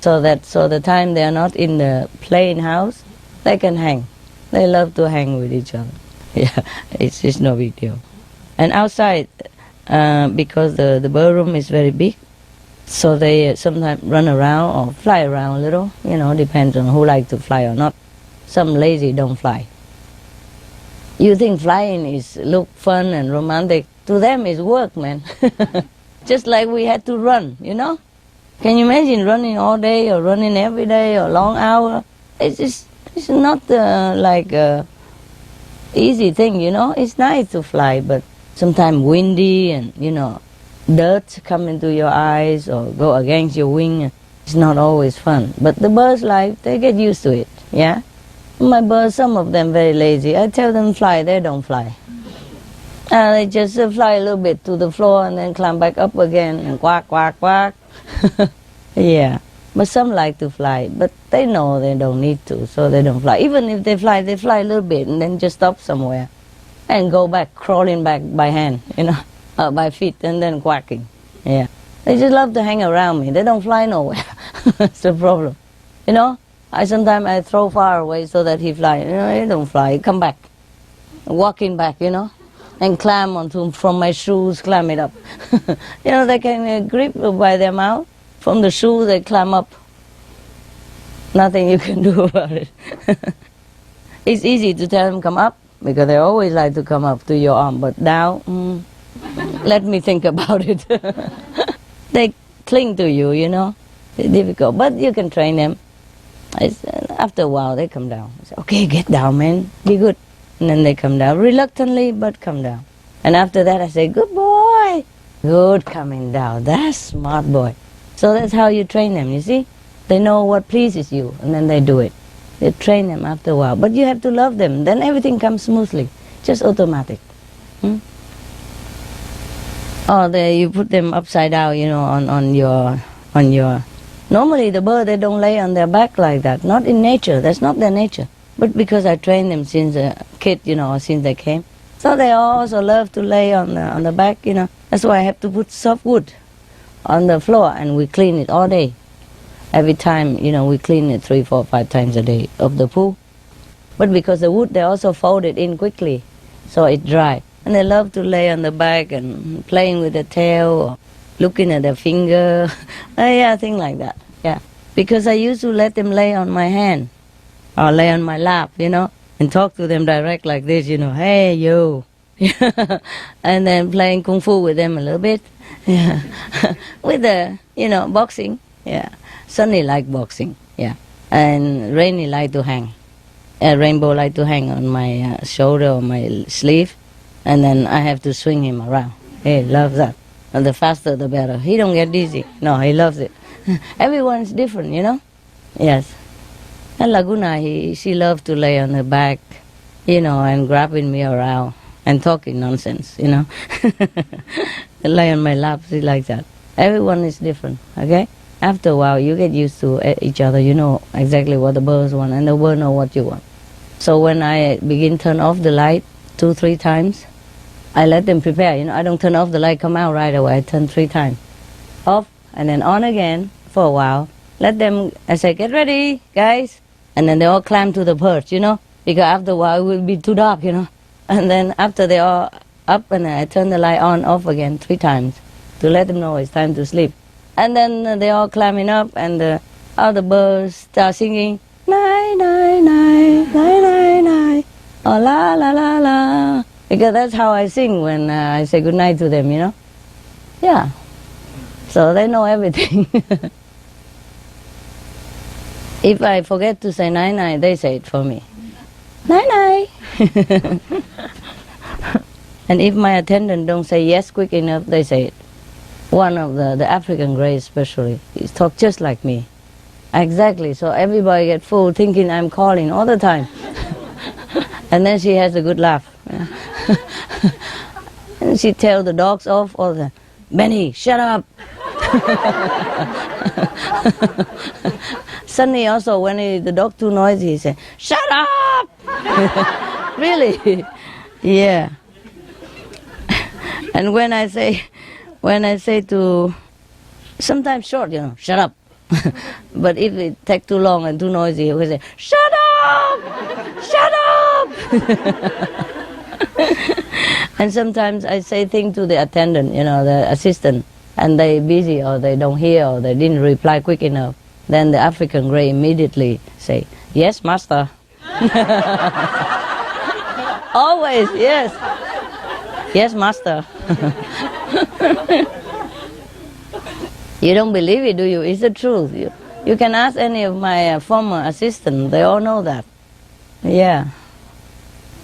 So the time they are not in the playing house, they can hang. They love to hang with each other. Yeah, it's no big deal. And outside, because the bird room is very big, so they sometimes run around or fly around a little. You know, depends on who likes to fly or not. Some lazy don't fly. You think flying is look fun and romantic? To them, it's work, man. Just like we had to run, you know. Can you imagine running all day or running every day or long hour? It's not like a easy thing, you know. It's nice to fly, but sometimes windy and, you know, dirt come into your eyes or go against your wing. It's not always fun. But the birds' life, they get used to it, yeah. My birds, some of them very lazy. I tell them fly, they don't fly. They just fly a little bit to the floor and then climb back up again and quack, quack, quack. Yeah, but some like to fly, but they know they don't need to, so they don't fly. Even if they fly a little bit and then just stop somewhere and go back, crawling back by hand, you know, by feet, and then quacking. Yeah, they just love to hang around me. They don't fly nowhere. That's the problem. You know, sometimes I throw far away so that he fly. You know, he don't fly. He come back, walking back, you know, and climb onto from my shoes, climb it up. You know, they can grip by their mouth. From the shoe, they climb up. Nothing you can do about it. It's easy to tell them come up, because they always like to come up to your arm. But now, let me think about it. They cling to you, It's difficult, but you can train them. After a while, they come down. I say, okay, get down, man. Be good. And then they come down, reluctantly, but come down. And after that, I say, good boy. Good coming down. That's smart boy. So that's how you train them, you see? They know what pleases you, and then they do it. You train them after a while. But you have to love them. Then everything comes smoothly. Just automatic. Or you put them upside down, on your... Normally the bird, they don't lay on their back like that. Not in nature. That's not their nature. But because I trained them since a kid, or since they came. So they also love to lay on the back, That's why I have to put soft wood on the floor, and we clean it all day. Every time, we clean it 3, 4, 5 times a day of the pool. But because the wood, they also fold it in quickly, so it dry. And they love to lay on the back and playing with their tail, or looking at their finger. Things like that, Because I used to let them lay on my hand, or lay on my lap, and talk to them direct like this, hey, you. And then playing kung fu with them a little bit. With the, boxing, Sunny like boxing, And Rainy like to hang. Rainbow like to hang on my shoulder or my sleeve. And then I have to swing him around. He loves that. And the faster the better. He don't get dizzy. No, he loves it. Everyone's different, Yes. And Laguna, she loves to lay on her back, and grabbing me around and talking nonsense, Lay on my lap, she likes that. Everyone is different, okay? After a while, you get used to each other. You know exactly what the birds want, and the bird know what you want. So when I begin turn off the light 2, 3 times, I let them prepare. I don't turn off the light, come out right away. I turn 3 times. Off, and then on again for a while. Let them, I say, get ready, guys. And then they all climb to the perch, because after a while it will be too dark, And then after they all up, and I turn the light on, off again 3 times to let them know it's time to sleep. And then they all climbing up, and all the birds start singing, night, night, night, night, night, night, oh, la, la, la, la. Because that's how I sing when I say goodnight to them, Yeah. So they know everything. If I forget to say night, night, they say it for me. Night, night. And if my attendant don't say yes quick enough, they say it. One of the African Grey especially, he talks just like me. Exactly, so everybody get full thinking I'm calling all the time. And then she has a good laugh. And she tell the dogs off all the time, Benny, shut up. Sunny also, when the dog too noisy, he say, shut up. Really? Yeah. And when I say to, sometimes short, shut up. But if it take too long and too noisy, he will say, shut up! Shut up! And sometimes I say things to the attendant, the assistant, and they busy or they don't hear or they didn't reply quick enough. Then the African Grey immediately say, yes, master. Always, yes. Yes, master. You don't believe it, do you? It's the truth. You can ask any of my former assistants. They all know that. Yeah.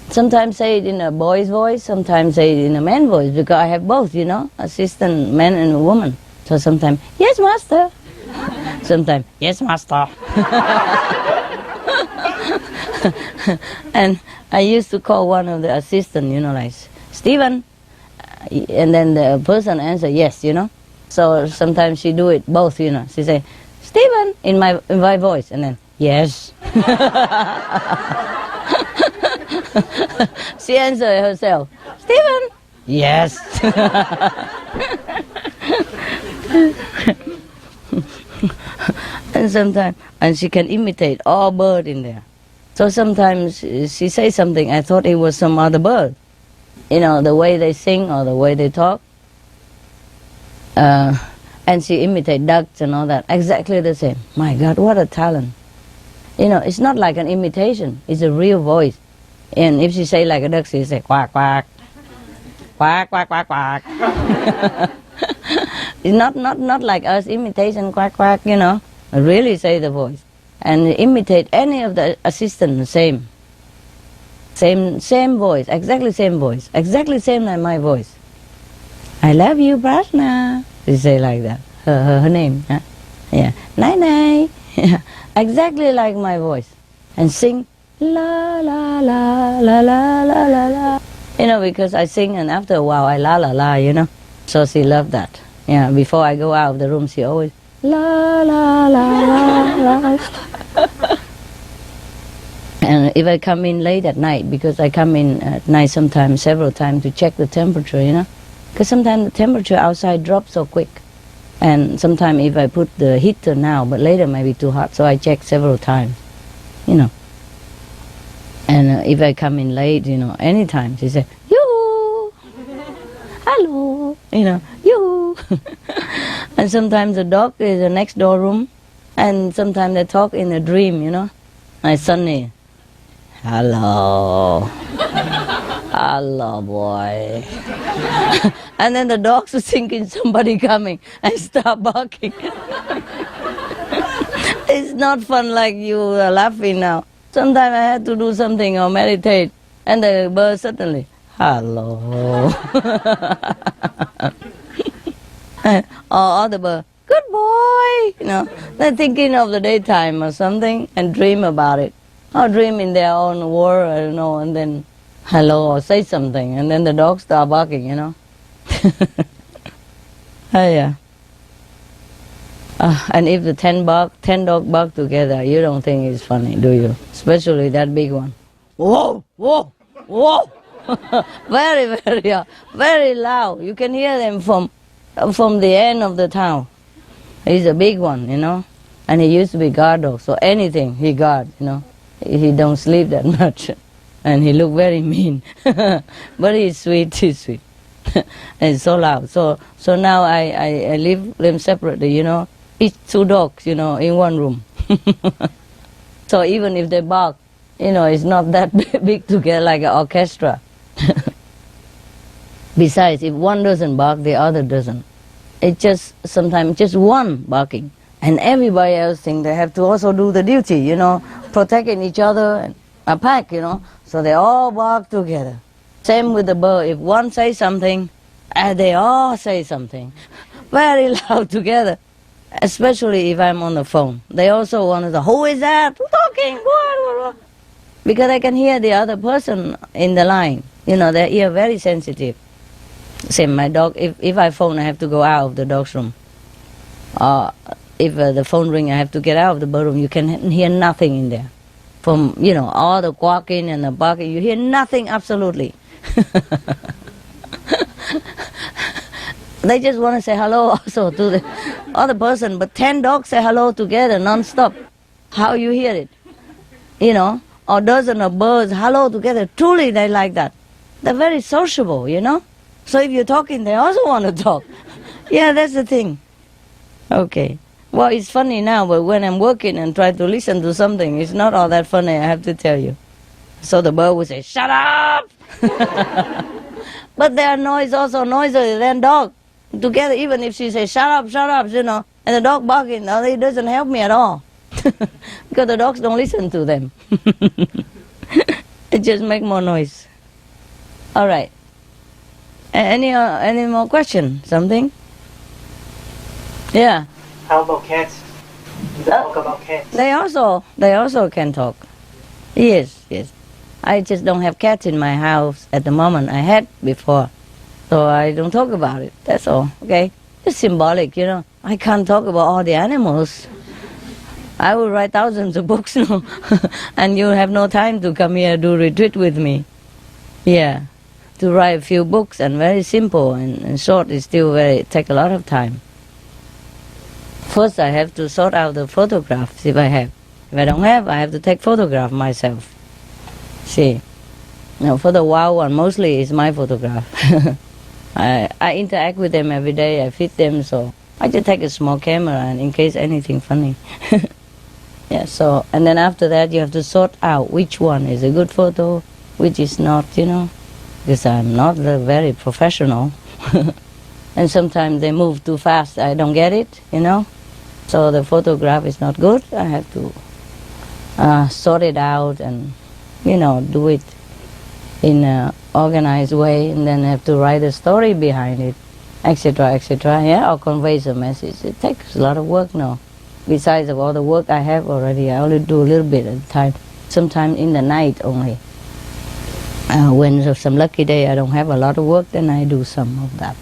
Sometimes say it in a boy's voice, sometimes say it in a man's voice, because I have both, assistant, man and a woman. So sometimes, yes, master. Sometimes, yes, master. And I used to call one of the assistants, like, Stephen. And then the person answer yes, So sometimes she do it both, She say, Stephen, in my voice, and then, yes. She answered herself, Stephen, yes. And sometimes, and she can imitate all bird in there. So sometimes she says something, I thought it was some other bird. The way they sing or the way they talk. And she imitate ducks and all that, exactly the same. My God, what a talent. It's not like an imitation, it's a real voice. And if she say like a duck, she say quack, quack. Quack, quack, quack, quack. It's not like us, imitation, quack, quack, you know. Really say the voice. And imitate any of the assistants, same. Same voice, exactly same voice. Exactly same like my voice. I love you, Prashna. She say like that. Her name. Huh? Yeah. Nai Nai. Exactly like my voice. And sing la la la la la la la la. You know, because I sing and after a while I la la la, you know. So she loved that. Yeah, before I go out of the room she always la la la la la. And if I come in late at night, because I come in at night sometimes, several times to check the temperature, you know. Because sometimes the temperature outside drops so quick. And sometimes if I put the heater now, but later might be too hot, so I check several times, you know. And if I come in late, you know, anytime, she say, yoo, hello, you know, yoo. And sometimes the dog is in the next door room, and sometimes they talk in a dream, you know. My Sonny, hello, hello, boy. And then the dogs are thinking somebody coming and start barking. It's not fun like you are laughing now. Sometimes I have to do something or meditate, and the bird suddenly, hello. Or the bird, good boy. You know, they're thinking of the daytime or something and dream about it. Or dream in their own world, I don't know, and then hello or say something, and then the dogs start barking, you know. Oh, yeah. And if the 10 dog bark together, you don't think it's funny, do you? Especially that big one. Whoa, whoa, whoa! Very, very loud. You can hear them from the end of the town. He's a big one, you know. And he used to be guard dog, so anything he guard, you know. He don't sleep that much. And he look very mean. But he's sweet. And it's so loud. So now I leave them separately, you know. Each 2 dogs, you know, in one room. So even if they bark, you know, it's not that big together like an orchestra. Besides, if one doesn't bark, the other doesn't. It's just sometimes just one barking. And everybody else think they have to also do the duty, you know, protecting each other and a pack, you know. So they all bark together. Same with the bird. If one says something, they all say something. Very loud together. Especially if I'm on the phone. They also want to say, who is that? Who's talking? What? Because I can hear the other person in the line. You know, their ear very sensitive. Same, my dog, if I phone, I have to go out of the dog's room. If the phone ring, I have to get out of the bird room. You can hear nothing in there. From, you know, all the quacking and the barking, you hear nothing absolutely. They just want to say hello also to the other person, but 10 dogs say hello together non-stop. How you hear it? You know, or dozen of birds hello together. Truly they like that. They're very sociable, you know. So if you're talking, they also want to talk. Yeah, that's the thing. Okay. Well, it's funny now, but when I'm working and try to listen to something, it's not all that funny, I have to tell you. So the bird will say, shut up! But their noise also noisier than dog. Together, even if she says, shut up, you know, and the dog barking, it doesn't help me at all. Because the dogs don't listen to them. It just makes more noise. All right. Any more questions? Something? Yeah. How about cats? You talk about cats. They also can talk. Yes. I just don't have cats in my house at the moment. I had before. So I don't talk about it. That's all. Okay? It's symbolic, you know. I can't talk about all the animals. I will write thousands of books now. And you have no time to come here do retreat with me. Yeah. To write a few books and very simple and short is still take a lot of time. First I have to sort out the photographs if I have. If I don't have, I have to take photograph myself. See. Now for the wild one, mostly it's my photograph. I interact with them every day, I feed them, so I just take a small camera and in case anything funny. Yeah, so, and then after that you have to sort out which one is a good photo, which is not, because I'm not very professional. And sometimes they move too fast. I don't get it, So the photograph is not good. I have to sort it out and, do it in an organized way, and then have to write a story behind it, etc., etc., or convey the message. It takes a lot of work now. Besides of all the work I have already, I only do a little bit at a time. Sometimes in the night only. When there's some lucky day I don't have a lot of work, then I do some of that.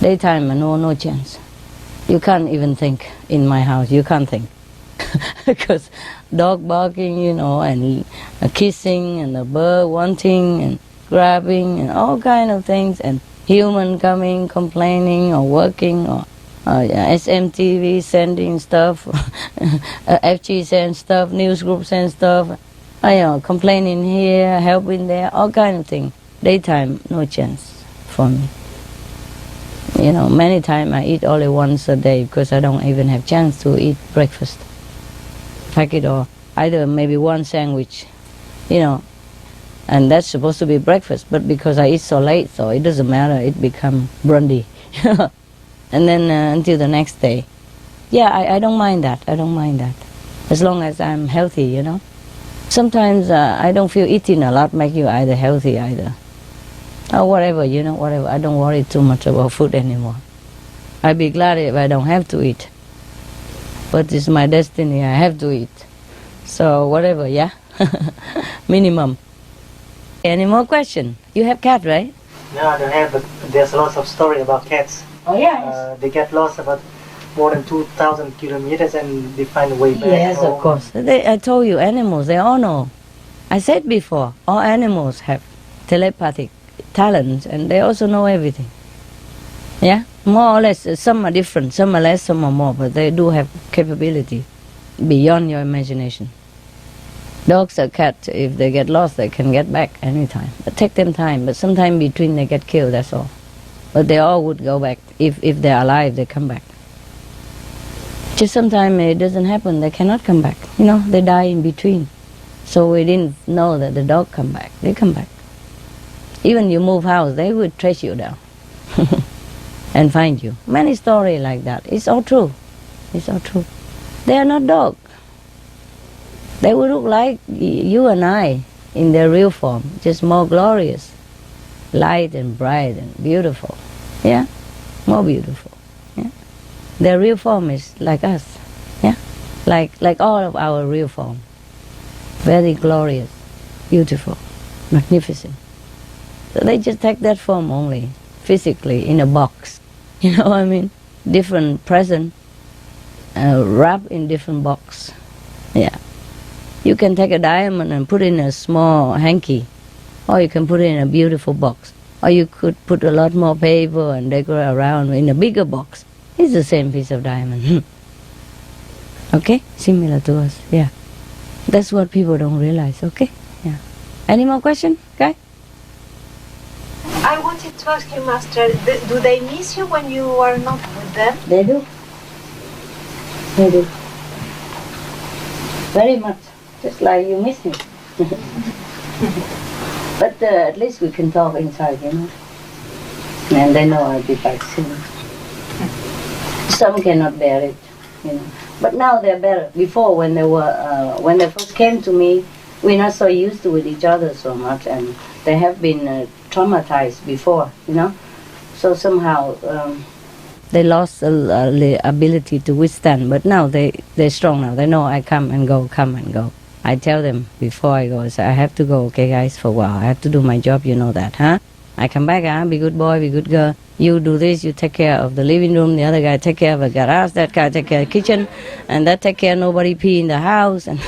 Daytime, no chance. You can't even think in my house. You can't think. Because dog barking, and kissing, and the bird wanting, and grabbing, and all kind of things, and human coming, complaining, or working, or SMTV sending stuff, FG send stuff, news group send stuff, complaining here, helping there, all kind of things. Daytime, no chance for me. Many times I eat only once a day because I don't even have chance to eat breakfast. Pack it or either maybe one sandwich, and that's supposed to be breakfast, but because I eat so late, so it doesn't matter, it become brandy. And then until the next day. Yeah, I don't mind that. I don't mind that. As long as I'm healthy, Sometimes I don't feel eating a lot make you either healthy either. Or whatever, whatever. I don't worry too much about food anymore. I'd be glad if I don't have to eat. But it's my destiny, I have to eat. So whatever, yeah? Minimum. Any more questions? You have cat, right? No, I don't have, but there's lots of story about cats. Oh, yeah. They get lost about more than 2,000 kilometers and they find a way back. Yes, of course. I told you, animals, they all know. I said before, all animals have telepathic talents and they also know everything. Yeah? More or less, some are different, some are less, some are more, but they do have capability beyond your imagination. Dogs or cats, if they get lost, they can get back anytime. It take them time, but sometime between they get killed, that's all. But they all would go back. If they're alive, they come back. Just sometimes it doesn't happen, they cannot come back. They die in between. So we didn't know that the dog come back. They come back. Even you move house, they would trace you down and find you. Many stories like that. It's all true. It's all true. They are not dogs. They would look like you and I in their real form, just more glorious, light and bright and beautiful. Yeah, more beautiful. Yeah, their real form is like us. Yeah, like all of our real form. Very glorious, beautiful, magnificent. So they just take that form only, physically, in a box. You know what I mean? Different present, wrapped in different box. Yeah. You can take a diamond and put it in a small hanky, or you can put it in a beautiful box. Or you could put a lot more paper and decorate around in a bigger box. It's the same piece of diamond. Okay? Similar to us, yeah. That's what people don't realize, okay? Yeah. Any more questions, guy? I wanted to ask you, Master, do they miss you when you are not with them? They do. They do. Very much. Just like you miss me. But at least we can talk inside, And they know I'll be back soon. Some cannot bear it, But now they're better. Before, when they first came to me, we're not so used to with each other so much, and they have been traumatized before, So somehow they lost the ability to withstand. But now they're strong now. They know I come and go. I tell them before I go, I say, I have to go, okay, guys, for a while. I have to do my job, you know that, huh? I come back, be good boy, be good girl. You do this, you take care of the living room. The other guy take care of the garage. That guy take care of the kitchen. And that take care of nobody pee in the house. And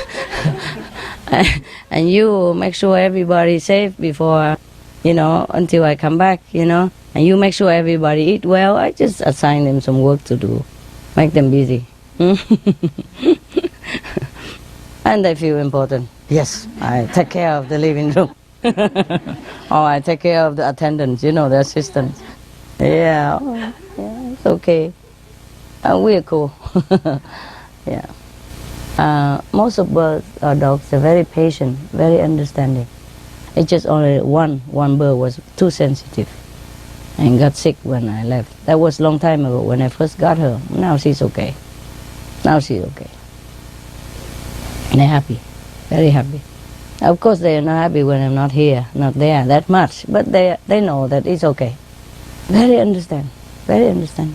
and you make sure everybody's safe before, until I come back, And you make sure everybody eat well. I just assign them some work to do. Make them busy. And they feel important. Yes, I take care of the living room. Or I take care of the attendants, the assistants. Yeah, it's okay. We're cool. Yeah. Most of birds or dogs are very patient, very understanding. It's just only one bird was too sensitive and got sick when I left. That was a long time ago when I first got her. Now she's okay. Now she's okay. And they're happy, very happy. Of course they are not happy when I'm not here, not there that much, but they know that it's okay. Very understand, very understand.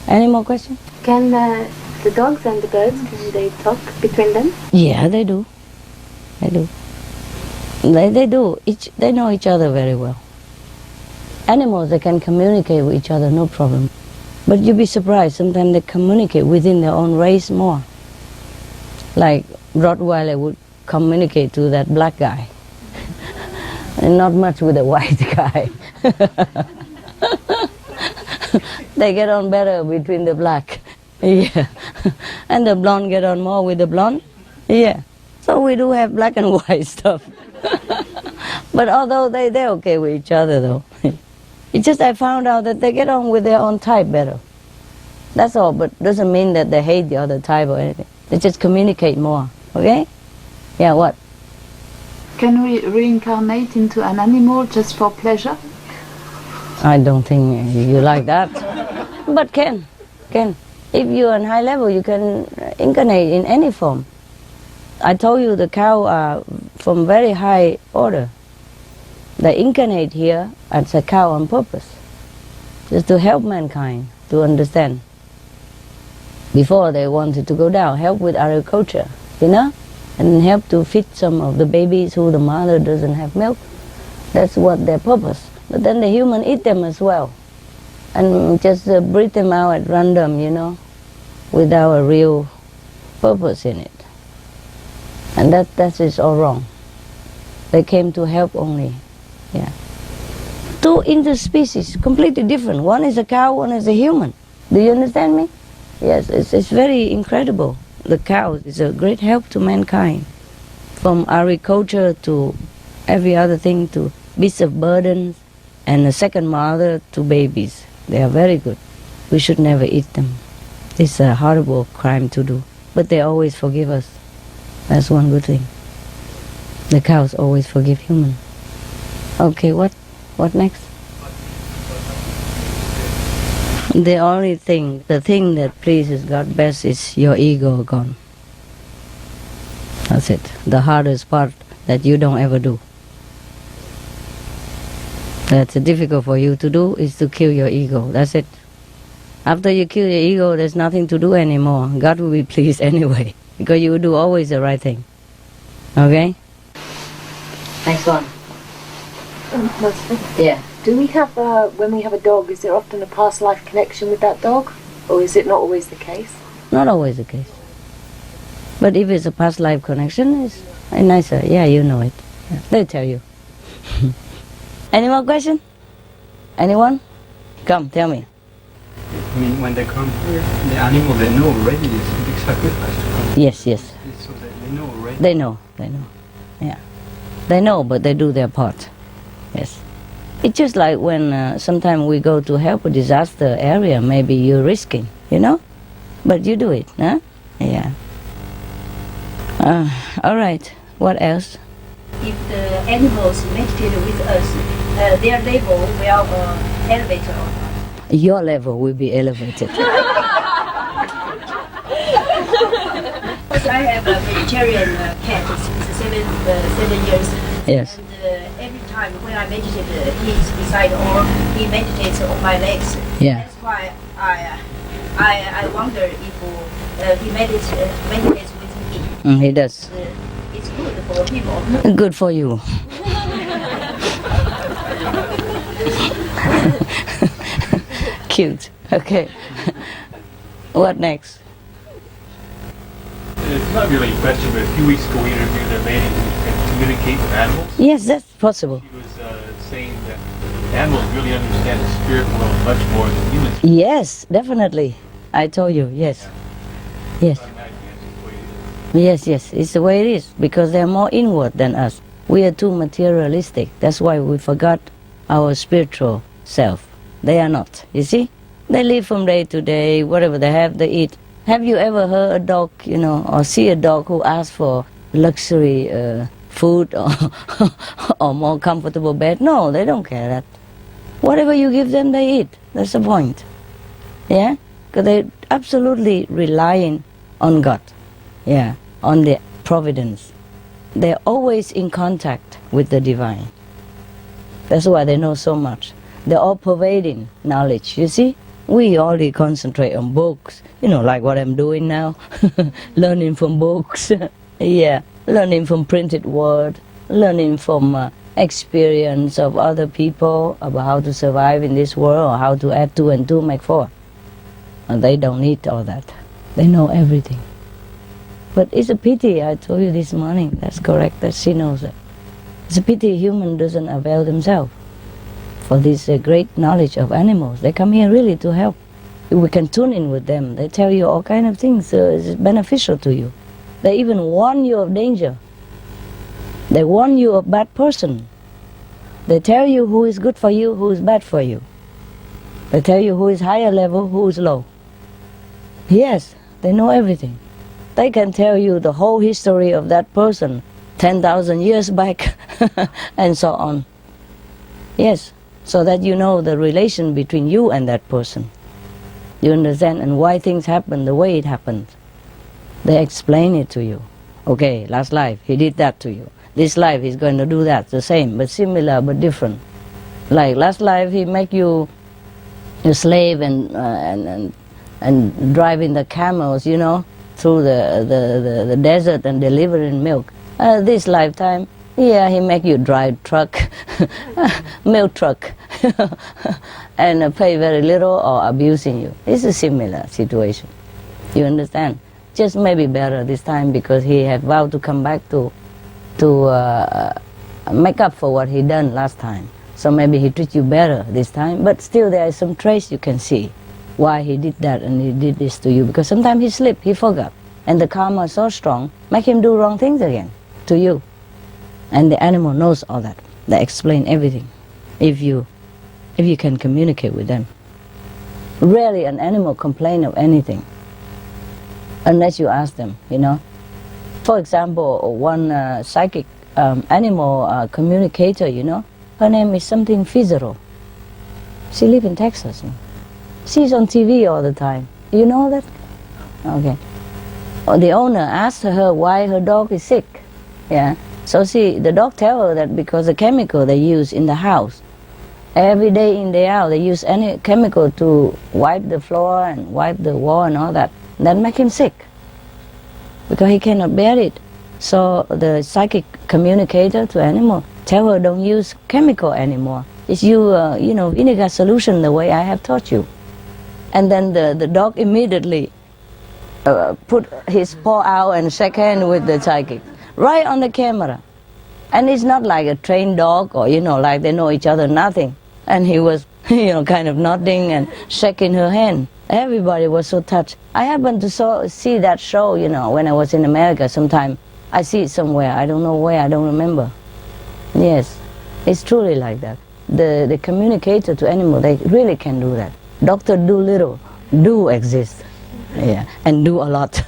Any more questions? Can the dogs and the birds, can they talk between them? Yeah, they do. They do. They do. They know each other very well. Animals, they can communicate with each other, no problem. But you'd be surprised, sometimes they communicate within their own race more. Like Rottweiler would communicate to that black guy. And not much with the white guy. They get on better between the black. Yeah. And the blonde get on more with the blonde. Yeah. So we do have black and white stuff. But although they're okay with each other though. It's just I found out that they get on with their own type better. That's all, but doesn't mean that they hate the other type or anything. They just communicate more, okay? Yeah, what? Can we reincarnate into an animal just for pleasure? I don't think you like that. But can. If you're on high level, you can incarnate in any form. I told you the cow are from very high order. They incarnate here as a cow on purpose, just to help mankind to understand. Before they wanted to go down, help with agriculture, and help to feed some of the babies who the mother doesn't have milk. That's what their purpose. But then the human eat them as well, and just breed them out at random, without a real purpose in it. And that is all wrong. They came to help only. Yeah. Two interspecies, completely different. One is a cow, one is a human. Do you understand me? Yes, it's very incredible. The cow is a great help to mankind. From agriculture to every other thing, to beasts of burden, and a second mother to babies. They are very good. We should never eat them. It's a horrible crime to do. But they always forgive us. That's one good thing. The cows always forgive humans. Okay, what next? The thing that pleases God best is your ego gone. That's it. The hardest part that you don't ever do. That's difficult for you to do is to kill your ego. That's it. After you kill your ego, there's nothing to do anymore. God will be pleased anyway, because you will do always the right thing. Okay? Next one. Yeah. Do we have, when we have a dog, is there often a past life connection with that dog? Or is it not always the case? Not always the case. But if it's a past life connection, it's nicer. Yeah, you know it. Yeah. They'll tell you. Any more questions? Anyone? Come, tell me. I mean, when they come here, the animal, they know already it's a big sacrifice to come. Yes. So that they know already. They know. Yeah. They know, but they do their part. Yes. It's just like when sometimes we go to help a disaster area, maybe you're risking, But you do it, huh? Yeah. All right. What else? If the animals meditate with us, their level will elevate or not? Your level will be elevated. I have a vegetarian cat. It's 7 years. Yes. And every time when I meditate, he's beside or he meditates on my legs. Yeah. That's why I wonder if he meditates with me. He does. It's good for people. Good for you. Cute. Okay. What next? It's not really a question, but a few weeks ago we interviewed a lady who can communicate with animals. Yes, that's possible. She was saying that animals really understand the spirit world much more than humans. Yes, definitely. I told you, yes. Yes. Yes, it's the way it is, because they're more inward than us. We are too materialistic. That's why we forgot our spiritual self. They are not, you see? They live from day to day, whatever they have, they eat. Have you ever heard a dog, or see a dog who asks for luxury food or, or more comfortable bed. No, they don't care that. Whatever you give them, they eat. That's the point. Yeah? Because they're absolutely relying on God. Yeah, on the providence. They're always in contact with the divine. That's why they know so much. They're all pervading knowledge, you see? We only concentrate on books, like what I'm doing now. Learning from books, yeah. Learning from printed word, learning from experience of other people about how to survive in this world or how to add 2 and 2 make 4. And they don't need all that. They know everything. But it's a pity, I told you this morning, that's correct, that she knows it. It's a pity human doesn't avail themselves for this great knowledge of animals. They come here really to help. We can tune in with them. They tell you all kind of things. It's beneficial to you. They even warn you of danger. They warn you of bad person. They tell you who is good for you, who is bad for you. They tell you who is higher level, who is low. Yes, they know everything. They can tell you the whole history of that person 10,000 years back and so on. Yes, so that you know the relation between you and that person. You understand? And why things happen the way it happened. They explain it to you. Okay, last life he did that to you. This life he's going to do that, the same, but similar but different. Like last life he make you a slave and driving the camels, through the desert and delivering milk. This lifetime, yeah, he make you drive truck, milk truck, and pay very little or abusing you. It's a similar situation. You understand? Just maybe better this time because he had vowed to come back to make up for what he done last time. So maybe he treats you better this time, but still there is some trace you can see why he did that and he did this to you. Because sometimes he slipped, he forgot. And the karma is so strong, make him do wrong things again to you. And the animal knows all that. They explain everything if you can communicate with them. Rarely an animal complain of anything unless you ask them, For example, one psychic animal communicator, her name is something Fizero. She lives in Texas. She's on TV all the time. You know that? Okay. The owner asked her why her dog is sick. Yeah. So the dog tell her that because the chemical they use in the house, every day in, day out, they use any chemical to wipe the floor and wipe the wall and all that. That make him sick because he cannot bear it. So the psychic communicator to animal tell her don't use chemical anymore. Just use vinegar solution the way I have taught you. And then the dog immediately put his paw out and shake hand with the psychic right on the camera. And it's not like a trained dog or like they know each other, nothing. And he was kind of nodding and shaking her hand. Everybody was so touched. I happened to see that show when I was in America sometime. I see it somewhere, I don't know where, I don't remember. Yes, it's truly like that. The communicator to animal, they really can do that. Dr. Dolittle do exist. Yeah, and do a lot.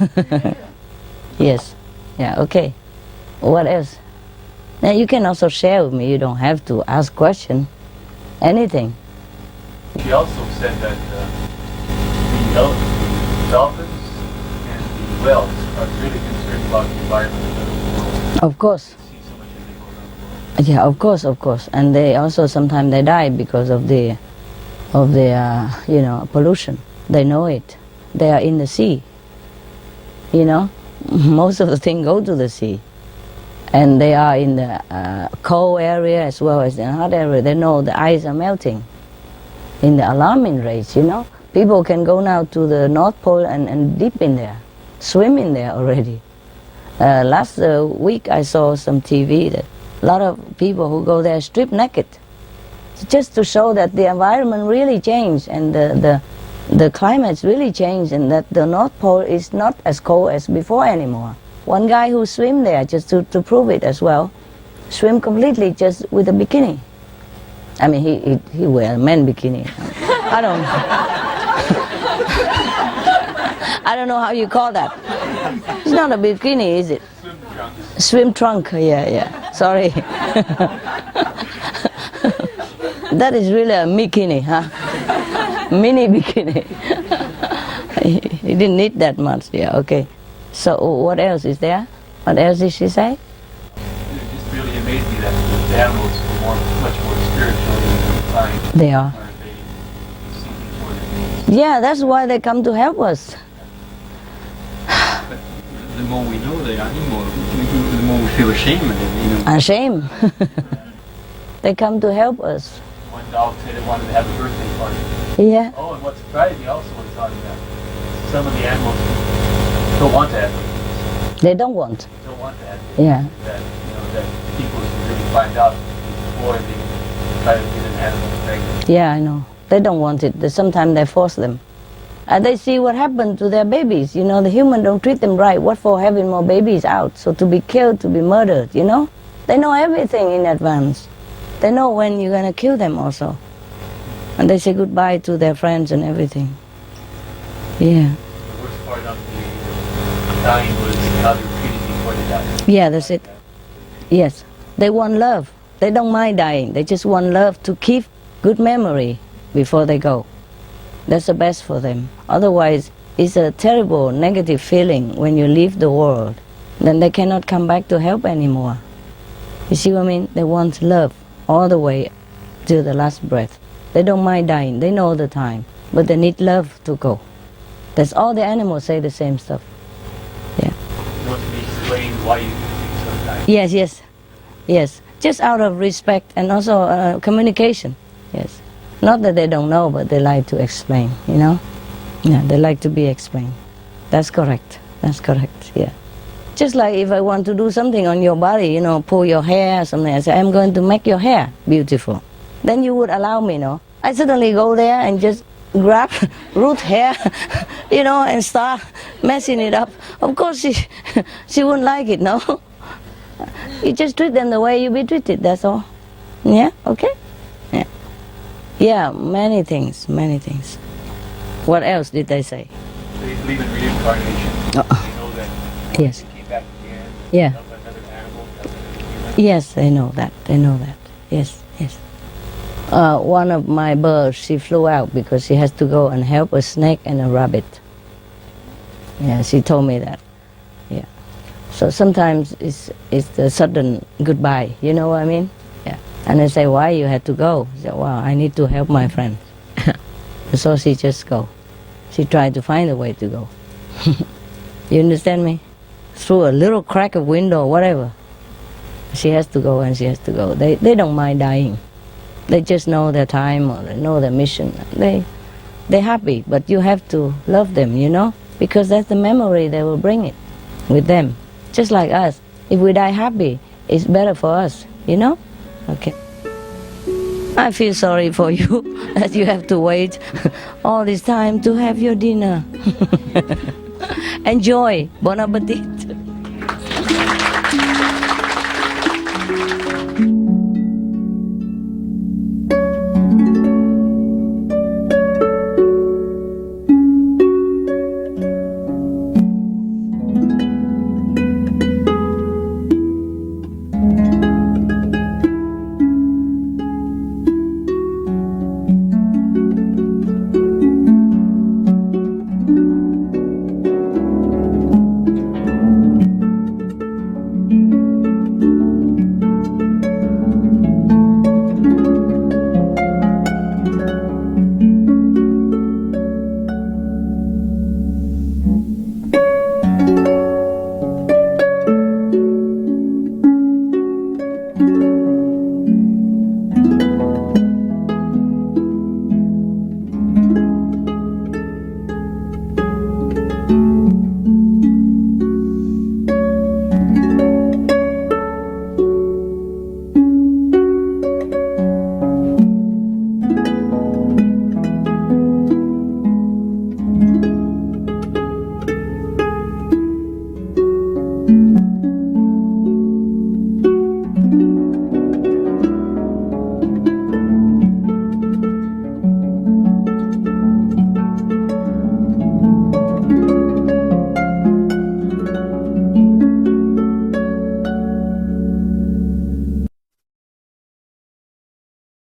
Yes. Yeah, okay. What else? Now you can also share with me. You don't have to ask question. Anything. She also said that the dolphins and the whales are really concerned about the environment of the world. Of course. Yeah, of course. And they also sometimes they die because of the pollution. They know it. They are in the sea. Most of the things go to the sea. And they are in the cold area as well as the hot area. They know the ice are melting in the alarming rates, People can go now to the North Pole and dip in there, swim in there already. Last week I saw some TV that a lot of people who go there strip naked, just to show that the environment really changed and the climate's really changed and that the North Pole is not as cold as before anymore. One guy who swim there, just to prove it as well, swim completely just with a bikini. I mean, he wear a man bikini. I don't know how you call that. It's not a bikini, is it? Swim trunks. Swim trunk, yeah. sorry. That is really a bikini, huh? Mini bikini. He didn't need that much, yeah, okay. So what else is there? What else did she say? It just really amazed me that the animals were much more spiritually inclined. They are. Are they seeking for their needs? Yeah, that's why they come to help us. But the more we know the animal, the more we feel ashamed of them, you know. Ashamed. They come to help us. One dog said it wanted to have a birthday party. Yeah. Oh, and what surprised me also was on that some of the animals don't want to have babies. They don't want. Don't want to have babies. Yeah. That that people should really find out before they try to get an animal pregnant. Yeah, I know. They don't want it. Sometimes they force them. They see what happened to their babies. You know, the human don't treat them right. What for having more babies out? So to be killed, to be murdered, you know? They know everything in advance. They know when you're going to kill them also. And they say goodbye to their friends and everything. Yeah. The worst part of the dying was how they were treated before they died. Yeah, that's it. Yes. They want love. They don't mind dying. They just want love to keep good memory before they go. That's the best for them. Otherwise, it's a terrible negative feeling when you leave the world. Then they cannot come back to help anymore. You see what I mean? They want love all the way till the last breath. They don't mind dying. They know the time. But they need love to go. That's all the animals say the same stuff. Yeah. You want to explain why you think some die? Yes, yes. Yes. Just out of respect and also communication. Yes. Not that they don't know, but they like to explain, you know? Yeah, they like to be explained. That's correct. That's correct, yeah. Just like if I want to do something on your body, you know, pull your hair or something, I say, I'm going to make your hair beautiful. Then you would allow me, no? I suddenly go there and just grab root hair, you know, and start messing it up. Of course, she wouldn't like it, no? You just treat them the way you be treated, that's all. Yeah, okay? Yeah. Yeah, many things, many things. What else did they say? They believe in reincarnation. They know that Yes. they came back again. Yeah. Of another animal, of another human. Yes, they know that. They know that. Yes, yes. One of my birds, she flew out because she has to go and help a snake and a rabbit. Yeah, she told me that. Yeah. So sometimes it's a sudden goodbye. You know what I mean? Yeah. And I say, why you had to go? She said, well, I need to help my friend. So she just go. She tried to find a way to go. You understand me? Through a little crack of window or whatever. She has to go and she has to go. They don't mind dying. They just know their time or they know their mission. They're happy, but you have to love them, you know? Because that's the memory they will bring it with them. Just like us. If we die happy, it's better for us, you know? Okay. I feel sorry for you that you have to wait all this time to have your dinner. Enjoy. Bon appetit.